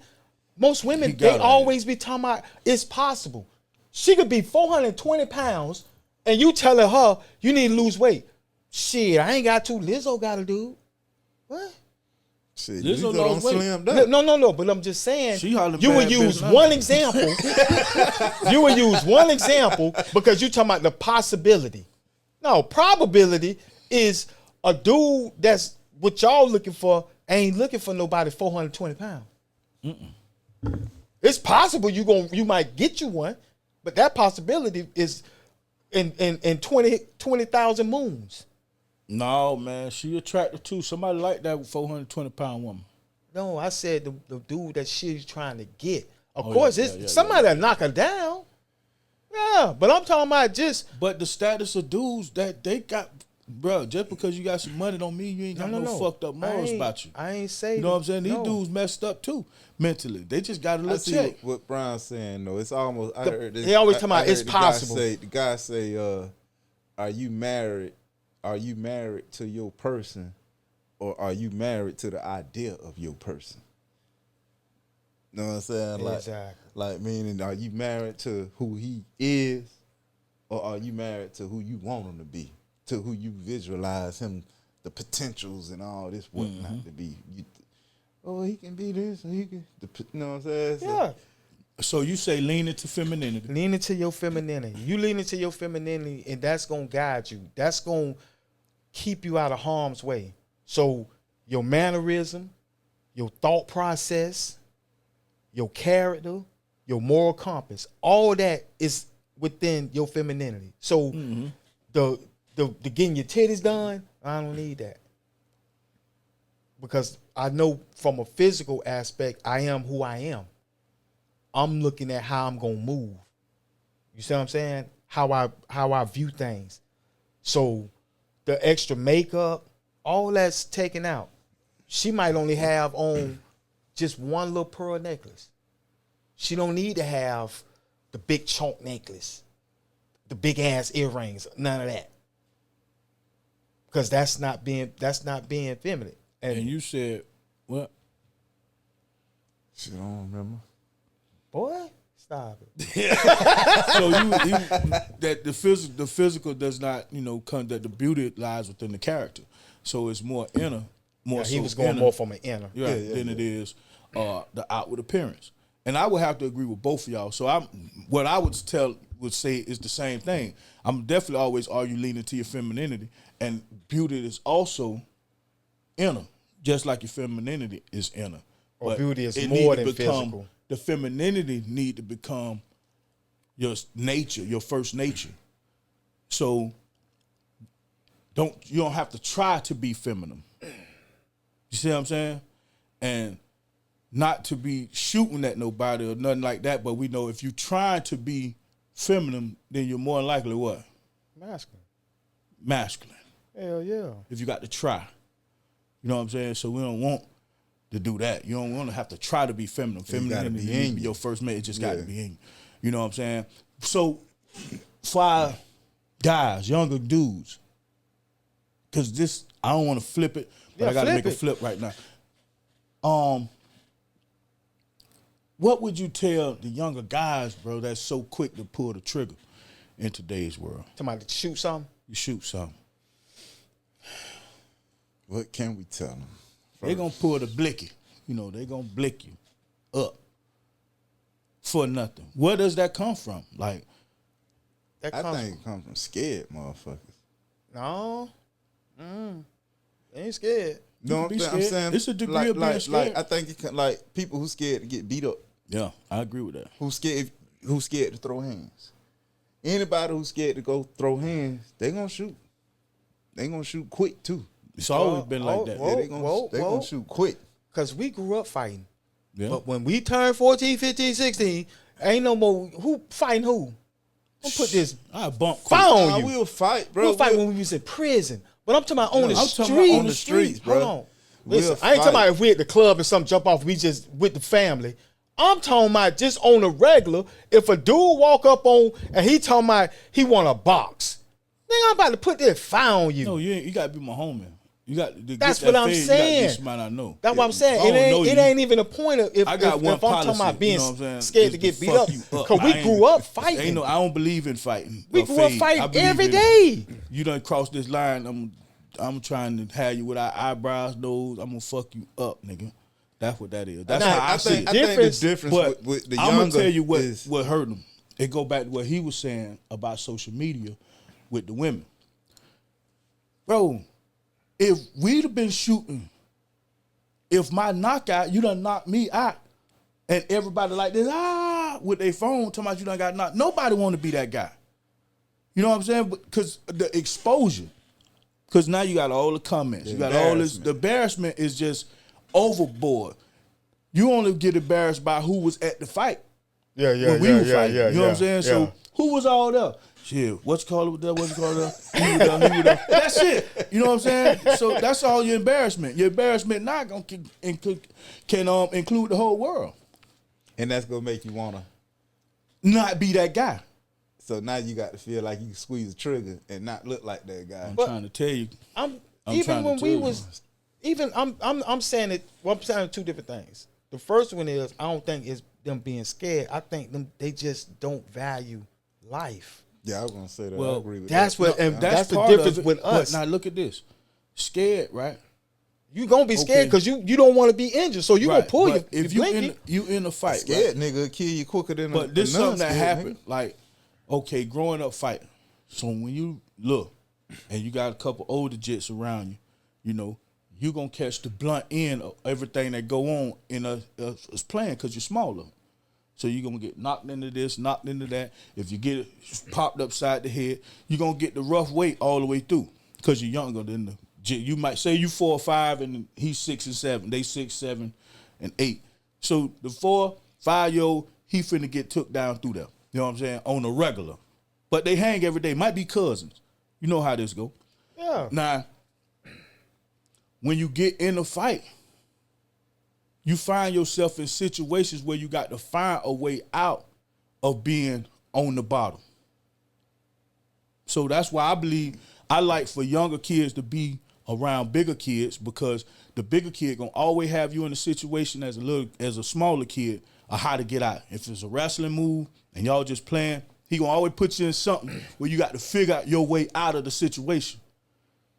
He got they it. always be talking about it's possible. She could be 420 pounds, and you telling her you need to lose weight. Shit, I ain't got to. Lizzo got to do. What? Shit, Lizzo you don't lost weight. slim down. No. But I'm just saying, She hollering you would bad use bitch one now. example. You would use one example because you talking about the possibility. No, probability is a dude that's what y'all looking for ain't looking for nobody 420 pounds. It's possible you might get you one, but that possibility is in 20,000 moons. No, man, she attracted to somebody like that 420-pound woman. No, I said the dude that she's trying to get. Of Oh, course, yeah, it's yeah, yeah, somebody that knock her down. Yeah, but I'm talking about just But the status of dudes that they got, bro, just because you got some money don't mean you ain't got no fucked up morals about you. I ain't say You know what I'm saying? These no. dudes messed up too mentally. They just got a I little see check. what Brian's saying though. It's almost. I heard this. they always I- talking about I it's heard the possible. The guy say, "Are you married? Are you married to your person, or are you married to the idea of your person?" You know what I'm saying? Exactly. Like meaning, are you married to who he is, or are you married to who you want him to be, to who you visualize him, the potentials and all this whatnot to be? He can be this, and he can. You know what I'm saying? So, Yeah. So you say lean into femininity. Lean into your femininity. You lean into your femininity, and that's gonna guide you. That's gonna keep you out of harm's way. So your mannerism, your thought process, your character, your moral compass, all that is within your femininity. So the getting your titties done, I don't need that. Because I know from a physical aspect, I am who I am. I'm looking at how I'm gonna move. You see what I'm saying? How I view things. So the extra makeup, all that's taken out. She might only have on just one little pearl necklace. She don't need to have the big chunk necklace, the big ass earrings, none of that. Because that's not being feminine. And you said what? Shit, I don't remember. Boy, stop it. So you that the physical does not come, that the beauty lies within the character. So it's more inner, more. Yeah, he so was going inner, more from an inner. than it is the outward appearance. And I would have to agree with both of y'all. So what I would say is the same thing. I'm definitely always argue leaning to your femininity, and beauty is also inner, just like your femininity is inner. Or But beauty is it more need to than become- physical. The femininity need to become your nature, your first nature. So you don't have to try to be feminine. You see what I'm saying? And not to be shooting at nobody or nothing like that, but we know if you try to be feminine, then you're more likely what? Masculine. Masculine. Hell yeah. If you got to try. You know what I'm saying? So we don't want to do that. You don't want to have to try to be feminine. gotta Femininity be needs to in be you. your first mate. It just got to Yeah. be in you. You know what I'm saying? So for our guys, younger dudes, because I don't want to flip it, But Yeah, I gotta flip make a it. flip right now. What would you tell the younger guys, bro, that's so quick to pull the trigger in today's world? Somebody to shoot something. You shoot something. What can we tell them? They gonna pull the blicky. You know, they gonna blick you up for nothing. Where does that come from? Like, That I comes think it comes from scared motherfuckers. no. They ain't scared. You know can what be I'm scared. saying? It's a degree like, of being like, scared. Like, I think it can, like people who scared to get beat up, yeah, I agree with that. who scared to throw hands. Anybody who's scared to go throw hands, they gonna shoot. They gonna shoot quick too. It's always been like that. Yeah, they gonna shoot quick. Because we grew up fighting. Yeah. But when we turned 14, 15, 16, ain't no more who fighting who. Don't put this I bump fire quick. on you. We'll fight, bro. We'll fight when we was in prison. But I'm talking about on the I'm street. talking about on the streets, bro. Hold on. Listen, We'll I ain't talking fight. about if we at the club and something jump off, we just with the family. I'm talking about just on the regular. If a dude walk up on and he talking about he want a box, nigga, I'm about to put that fire on you. No, you gotta be my homie. You got to That's get what that I'm fade, You saying. gotta be somebody I know. That's what I'm saying. If I don't know It you, ain't even a point of if, I got if, one if I'm policy. talking about being you know what I'm saying? scared is to get beat fuck up. you Because I we ain't- grew up fighting. Ain't no, I don't believe in fighting. We or grew up fade. I fighting believe every in- day. You done cross this line. I'm trying to have you without eyebrows, nose. I'm gonna fuck you up, nigga. That's what that is. That's Now, how I see it. I think Difference- the difference But with the I'm younger gonna tell you is what hurt him. It go back to what he was saying about social media with the women, bro. If we'd have been shooting, if my knockout, you done knocked me out, and everybody like this with their phone talking about you done got knocked. Nobody want to be that guy. You know what I'm saying? Because the exposure. Because now you got all the comments. You got all this. The embarrassment is just overboard. You only get embarrassed by who was at the fight. Yeah, When we were fighting. You know what I'm saying? So who was all there? Shit, what's called there? What's called there? He was there. He was there. That's it. You know what I'm saying? So that's all your embarrassment. Your embarrassment not gonna can include the whole world. and that's gonna make you wanna. Not be that guy. So now you got to feel like you can squeeze the trigger and not look like that guy. I'm trying to tell you. I'm I'm trying even to when we tell you. was even I'm saying it. Well, I'm saying two different things. The first one is I don't think it's them being scared. I think they just don't value life. Yeah, I was gonna say that. Well, I agree with That's that. what and that's the part of difference it. with us. But now look at this. Scared, right? You gonna be scared Okay. because you don't want to be injured, so you Right. gonna pull But your if you blanket. in a fight, Scared right? nigga will kill you quicker than But a this something that non-scared happened. nigga. Like, okay, growing up fighting. So when you look and you got a couple older jits around you, you know, you gonna catch the blunt end of everything that go on in a playing because you're smaller. So you're gonna get knocked into this, knocked into that. If you get it popped upside the head, you're gonna get the rough weight all the way through because you're younger than the jit. You might say you 4 or 5 and he's 6 and 7. They 6, 7, and 8. So the 4, 5-year-old, he finna get took down through there. You know what I'm saying? On a regular. But they hang every day. Might be cousins. You know how this go. Yeah. Now, when you get in a fight, you find yourself in situations where you got to find a way out of being on the bottom. So that's why I believe I like for younger kids to be around bigger kids because the bigger kid gonna always have you in a situation as a smaller kid of how to get out. If it's a wrestling move and y'all just playing, he gonna always put you in something where you got to figure out your way out of the situation.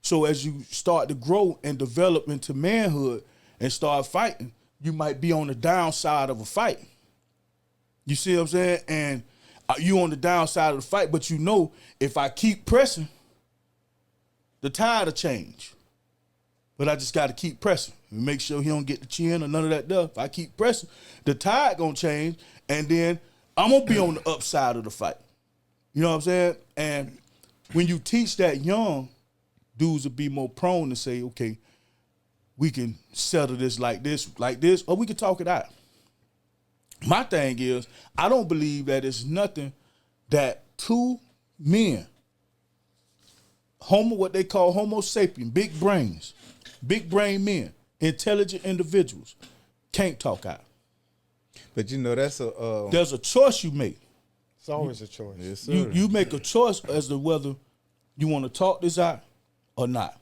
So as you start to grow and develop into manhood and start fighting, you might be on the downside of a fight. You see what I'm saying? And you on the downside of the fight, but you know if I keep pressing, the tide will change. But I just got to keep pressing and make sure he don't get the chin or none of that stuff. If I keep pressing, the tide gonna change, and then I'm gonna be on the upside of the fight. You know what I'm saying? And when you teach that young, dudes will be more prone to say, okay, we can settle this, or we can talk it out. My thing is, I don't believe that it's nothing that two men, what they call Homo sapien, big brain men, intelligent individuals, can't talk out. But you know that's a There's a choice you make. It's always a choice. yes, sir. You make a choice as to whether you want to talk this out or not.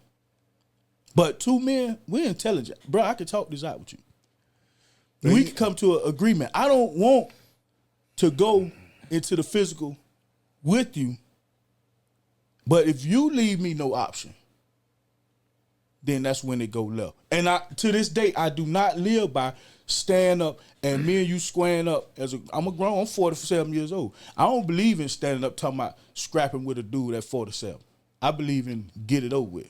But two men, we're intelligent. Bro, I can talk this out with you. We can come to an agreement. I don't want to go into the physical with you, but if you leave me no option, then that's when it go left. And to this day, I do not live by stand up and me and you squaring up. I'm 47 years old. I don't believe in standing up talking about scrapping with a dude at 47. I believe in get it over with.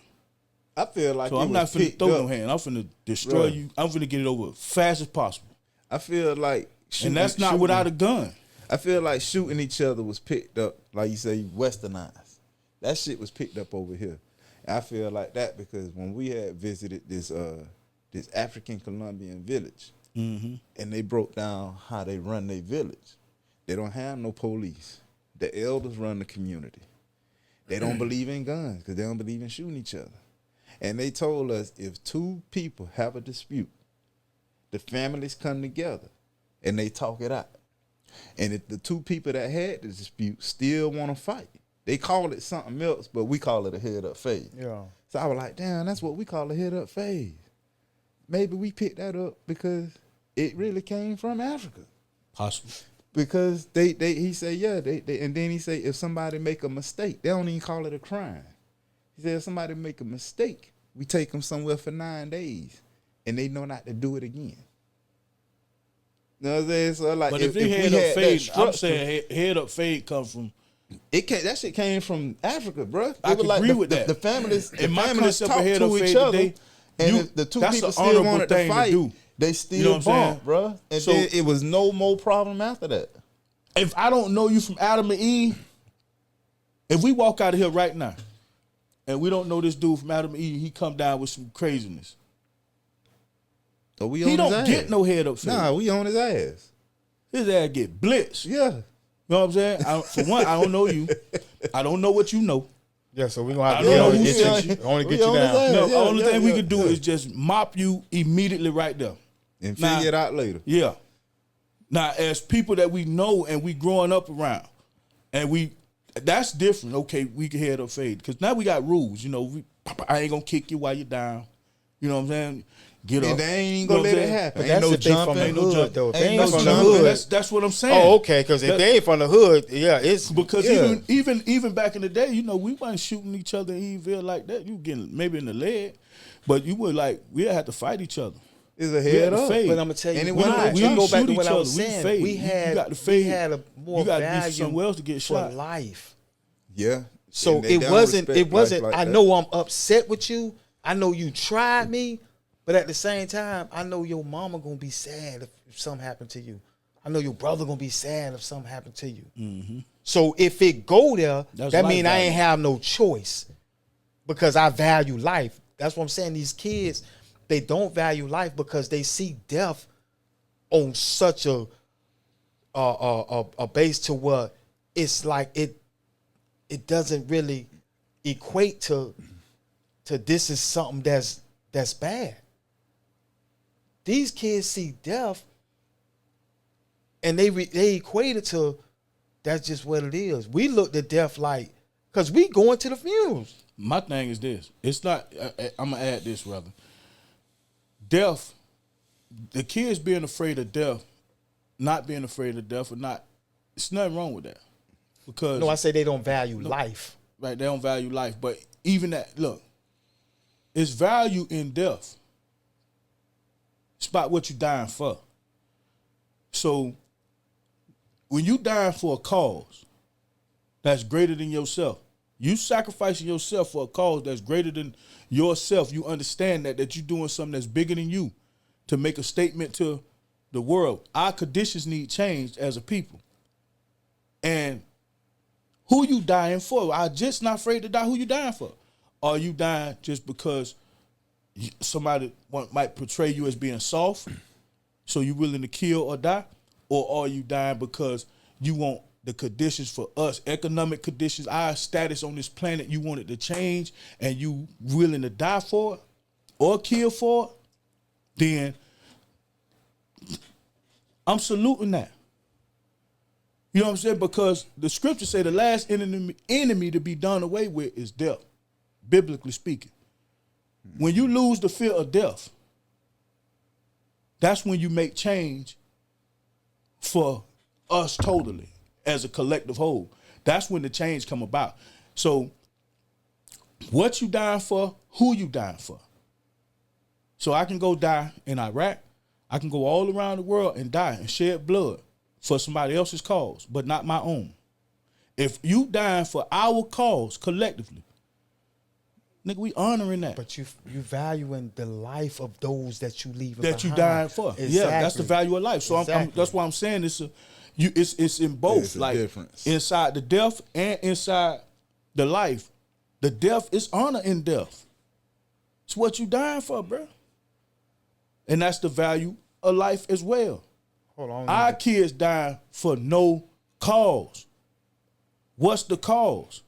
I feel like So I'm not finna throw no hand. I'm finna destroy you. I'm finna get it over as fast as possible. I feel like and that's not without a gun. I feel like shooting each other was picked up, like you say, westernized. That shit was picked up over here. And I feel like that because when we had visited this African Colombian village, and they broke down how they run their village, they don't have no police. The elders run the community. They don't believe in guns because they don't believe in shooting each other. And they told us if two people have a dispute, the families come together and they talk it out. And if the two people that had the dispute still want to fight, they call it something else, but we call it a head-up phase. Yeah. So I was like, damn, that's what we call a head-up phase. Maybe we picked that up because it really came from Africa. Possible. Because he said, yeah, and then he said, if somebody make a mistake, they don't even call it a crime. He said, if somebody make a mistake, we take them somewhere for 9 days, and they know not to do it again. You know what I'm saying? So like, but if they head up fade, I'm saying head up fade come from. That shit came from Africa, bro. I can agree with that. The families, In my families concept talk of head to up each fade other, today, and if the two that's people an still honorable wanted to thing to fight, do. they still You know what I'm saying? bumped, bro. And So- then it was no more problem after that. If I don't know you from Adam and Eve, if we walk out of here right now, and we don't know this dude from Adam and Eve, he come down with some craziness. So we He on don't his get ass. no head up fade. Nah, we on his ass. His ass get blitzed. You Yeah. know what I'm saying? For one, I don't know you. I don't know what you know. Yeah, so we're gonna have I to don't know only who get sent you, you. only We get you on his down. ass. No, Yeah, the only thing we yeah, could do yeah. is just mop you immediately right there. And Nah. figure it out later. Yeah. Now, as people that we know and we growing up around, and that's different. Okay, we can head up fade because now we got rules. You know, I ain't gonna kick you while you're down. You know what I'm saying? Get And up. they ain't You gonna know let what it I'm saying? happen. But Ain't that's no if they from jumping. the Ain't no hood, jump. though. If they Ain't ain't no from the jumping. hood. That's what I'm saying. Oh, okay, because if they ain't from the hood, yeah, it's Because Yeah. even back in the day, you know, we wasn't shooting each other in Eville like that. You getting maybe in the leg, but you would we'd have to fight each other. It's a We had head to up. fade. But I'm gonna tell And you it why. wasn't no We jump. go back shoot to what each I was other. We saying. fade. We You had got to fade. we had a more You got to be value somewhere else to get for shot. life. Yeah. So And they it don't wasn't. respect It wasn't. life like I that. know I'm upset with you. I know you tried me, but at the same time, I know your mama gonna be sad if something happened to you. I know your brother gonna be sad if something happened to you. Mm-hmm. So if it go there, That's that life mean I ain't value. have no choice because I value life. That's what I'm saying. These kids, they don't value life because they see death on such a base to where it's like it doesn't really equate to this is something that's bad. These kids see death and they equate it to that's just what it is. We looked at death like because we going to the funerals. My thing is this. It's not. I'm gonna add this rather. Death. The kids being afraid of death, not being afraid of death, or not. It's nothing wrong with that. Because No, I say they don't value life. right, they don't value life. But even that, look, it's value in death. It's about what you dying for. So when you dying for a cause that's greater than yourself, you sacrificing yourself for a cause that's greater than yourself. You understand that you're doing something that's bigger than you to make a statement to the world. Our conditions need changed as a people. And who you dying for? I'm just not afraid to die. Who you dying for? Are you dying just because somebody might portray you as being soft, so you willing to kill or die? Or are you dying because you want the conditions for us, economic conditions, our status on this planet, you want it to change and you willing to die for it or kill for it? Then I'm saluting that. You know what I'm saying? Because the scriptures say the last enemy to be done away with is death, biblically speaking. When you lose the fear of death, that's when you make change for us totally as a collective whole. That's when the change come about. So what you dying for, who you dying for. So I can go die in Iraq. I can go all around the world and die and shed blood for somebody else's cause, but not my own. If you dying for our cause collectively, nigga, we honoring that. But you valuing the life of those that you leave That behind. you dying for. Exactly. Yeah, that's the value of life. So Exactly. that's why I'm saying it's in both. It's a like difference. inside the death and inside the life. The death is honor in death. It's what you dying for, bro. And that's the value of life as well. Hold on. Our kids dying for no cause. What's the cause?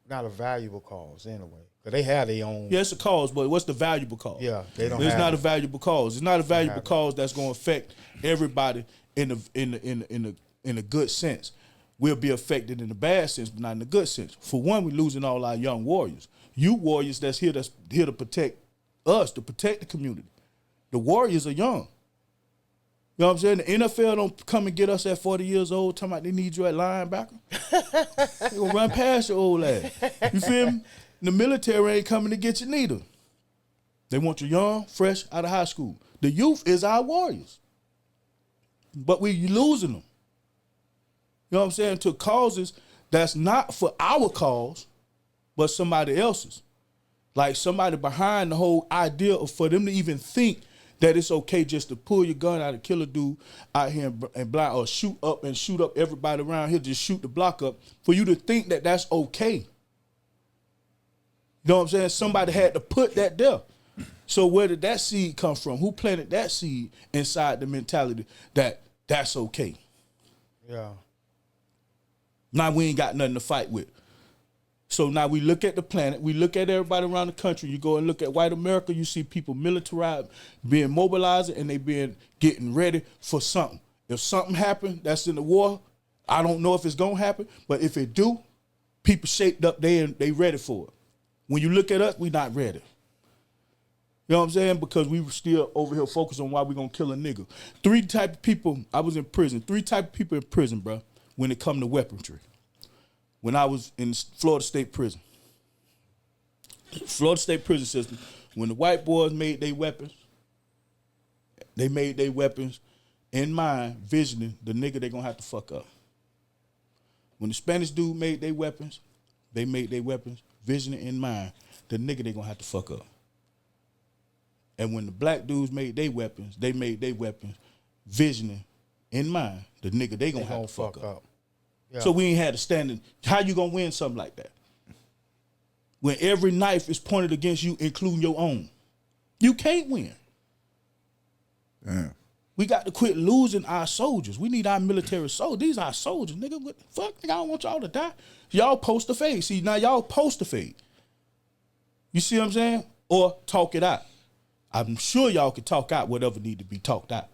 Not a valuable cause anyway. Because they have their own. Yeah, it's a cause, but what's the valuable cause? Yeah, they don't It's have not it. a valuable cause. It's not a valuable have it. cause that's going to affect everybody in a good sense. We'll be affected in the bad sense, but not in the good sense. For one, we're losing all our young warriors. You warriors that's here to protect us, to protect the community. The warriors are young. You know what I'm saying? The NFL don't come and get us at 40 years old talking about they need you at linebacker. They gonna run past your old ass. You feel me? The military ain't coming to get you neither. They want you young, fresh, out of high school. The youth is our warriors. But we losing them. You know what I'm saying? To causes that's not for our cause, but somebody else's. Like somebody behind the whole idea of for them to even think that it's okay just to pull your gun out and kill a dude out here and blind, or shoot up everybody around here, just shoot the block up, for you to think that that's okay. You know what I'm saying? Somebody had to put that there. So where did that seed come from? Who planted that seed inside the mentality that that's okay? Yeah. Now we ain't got nothing to fight with. So now we look at the planet, we look at everybody around the country. You go and look at white America, you see people militarized, being mobilized, and they getting ready for something. If something happen that's in the war, I don't know if it's gonna happen, but if it do, people shaped up there and they ready for it. When you look at us, we not ready. You know what I'm saying? Because we were still over here focused on why we gonna kill a nigga. Three type of people, I was in prison, three type of people in prison, bro, when it come to weaponry. When I was in Florida State Prison. Florida State prison system, when the white boys made their weapons, they made their weapons in mind, visioning the nigga they gonna have to fuck up. When the Spanish dude made their weapons, they made their weapons, visioning in mind, the nigga they gonna have to fuck up. And when the black dudes made their weapons, they made their weapons, visioning in mind, the nigga they gonna have to fuck up. Yeah. So we ain't had a standing. How you gonna win something like that? When every knife is pointed against you, including your own. You can't win. Damn. We got to quit losing our soldiers. We need our military soldiers. These are our soldiers, nigga. What the fuck? Nigga, I don't want y'all to die. Y'all post the fade. See, now y'all post the fade. You see what I'm saying? Or talk it out. I'm sure y'all can talk out whatever need to be talked out.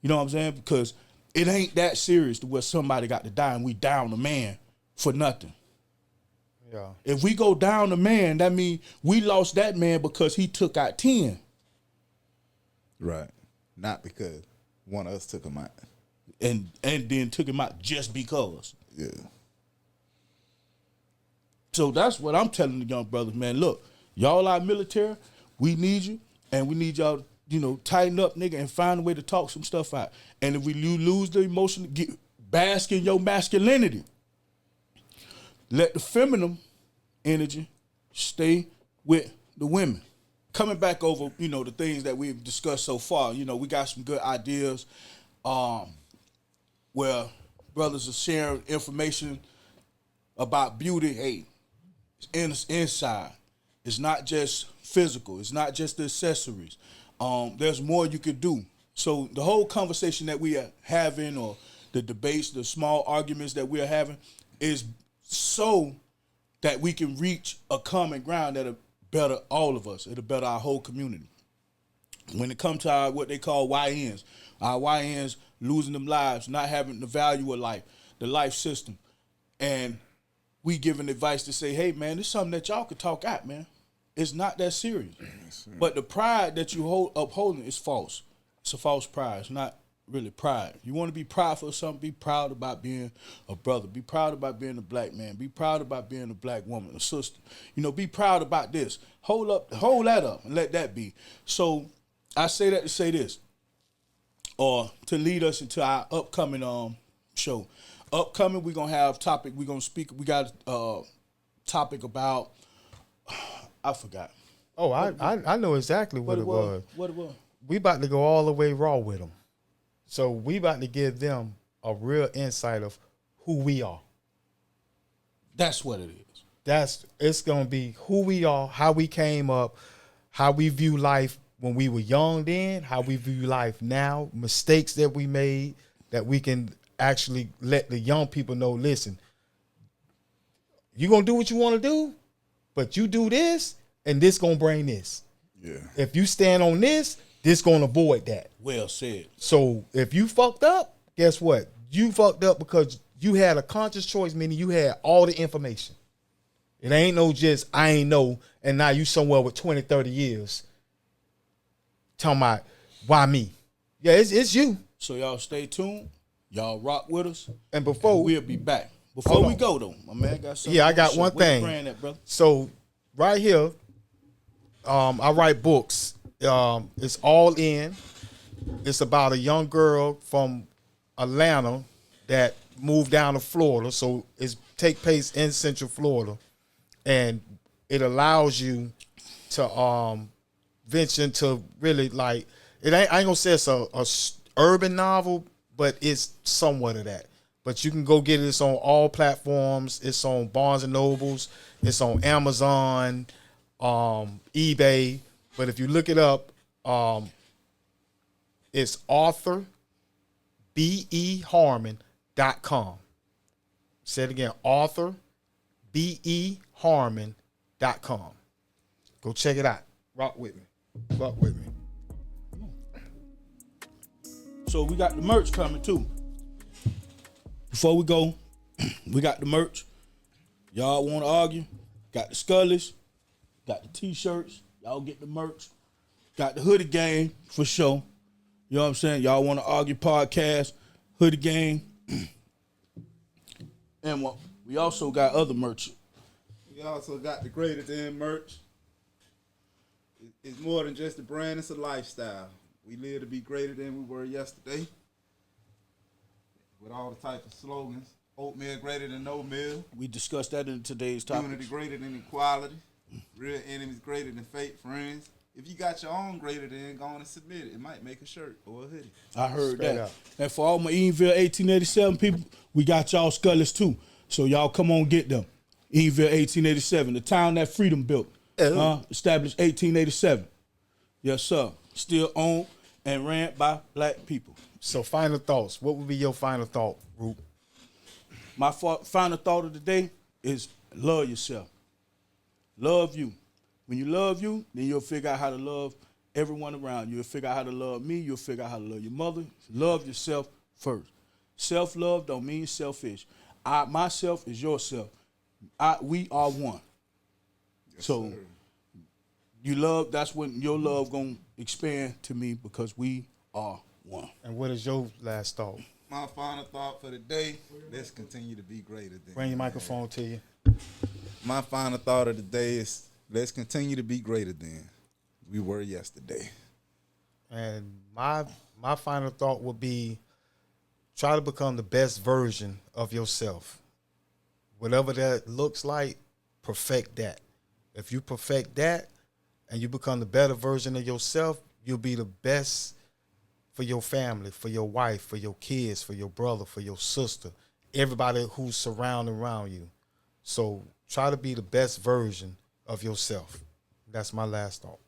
You know what I'm saying? Because it ain't that serious to where somebody got to die and we down a man for nothing. Yeah. If we go down a man, that means we lost that man because he took out 10. Right. Not because one of us took him out. And then took him out just because. Yeah. So that's what I'm telling the young brothers, man. Look, y'all our military, we need you, and we need y'all, tighten up, nigga, and find a way to talk some stuff out. And if we lose the emotion, bask in your masculinity. Let the feminine energy stay with the women. Coming back over, the things that we've discussed so far, we got some good ideas where brothers are sharing information about beauty. Hey, it's inside. It's not just physical. It's not just the accessories. There's more you could do. So the whole conversation that we are having, or the debates, the small arguments that we are having, is so that we can reach a common ground that'll better all of us. It'll better our whole community. When it comes to our, what they call YNs, our YNs losing them lives, not having the value of life, the life system. And we giving advice to say, hey, man, this is something that y'all could talk out, man. It's not that serious. But the pride that you upholding is false. It's a false pride. It's not really pride. You want to be prideful of something, be proud about being a brother. Be proud about being a black man. Be proud about being a black woman, a sister. Be proud about this. Hold that up and let that be. So I say that to say this, or to lead us into our upcoming show. Upcoming, we're gonna have topic. We're gonna speak. We got a topic about. I forgot. Oh, I know exactly what it was. What it was? We about to go all the way raw with them. So we about to give them a real insight of who we are. That's what it is. It's gonna be who we are, how we came up, how we view life when we were young then, how we view life now, mistakes that we made that we can actually let the young people know, listen, you're gonna do what you want to do, but you do this and this gonna bring this. Yeah. If you stand on this gonna avoid that. Well said. So if you fucked up, guess what? You fucked up because you had a conscious choice, meaning you had all the information. It ain't no just, I ain't know, and now you somewhere with 20, 30 years talking about, why me? Yeah, it's you. So y'all stay tuned. Y'all rock with us. And before we'll be back. Before we go though, my man got something. Yeah, I got to one show. Where thing. the brand at, brother? So right here, I write books. It's all in. It's about a young girl from Atlanta that moved down to Florida. So it's take place in Central Florida, and it allows you to venture into really like it. I ain't gonna say it's a urban novel, but it's somewhat of that. But you can go get it. It's on all platforms. It's on Barnes and Nobles. It's on Amazon, eBay. But if you look it up, it's author beharmon.com. Say it again, author beharmon.com. Go check it out. Rock with me. Rock with me. So we got the merch coming too. Before we go, we got the merch. Y'all want to argue? Got the Scullies, got the t-shirts. Y'all get the merch. Got the hoodie game for sure. You know what I'm saying? Y'all want to argue podcast, hoodie game. And we also got other merch. We also got the greater than merch. It's more than just a brand, it's a lifestyle. We live to be greater than we were yesterday. With all the types of slogans. Oatmeal greater than no meal. We discussed that in today's topic. Unity greater than equality. Real enemies greater than fake friends. If you got your own greater than, go on and submit it. It might make a shirt or a hoodie. I heard Straight that. up. And for all my Edenville 1887 people, we got y'all Scullies too. So y'all come on get them. Edenville 1887, the town that freedom built. Established 1887. Yes, sir. Still owned and ran by black people. So final thoughts. What would be your final thought, Roop? My final thought of the day is love yourself. Love you. When you love you, then you'll figure out how to love everyone around you. You'll figure out how to love me. You'll figure out how to love your mother. Love yourself first. Self-love don't mean selfish. Myself is yourself. We are one. Yes, so sir. you love, that's when your love gonna expand to me because we are one. And what is your last thought? My final thought for the day, let's continue to be greater than. Bring your microphone to you. My final thought of the day is let's continue to be greater than we were yesterday. And my final thought would be try to become the best version of yourself. Whatever that looks like, perfect that. If you perfect that and you become the better version of yourself, you'll be the best for your family, for your wife, for your kids, for your brother, for your sister, everybody who's surrounding around you. So try to be the best version of yourself. That's my last thought.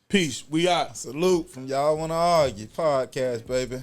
Peace. We out. Salute from Y'all Wanna Argue podcast, baby.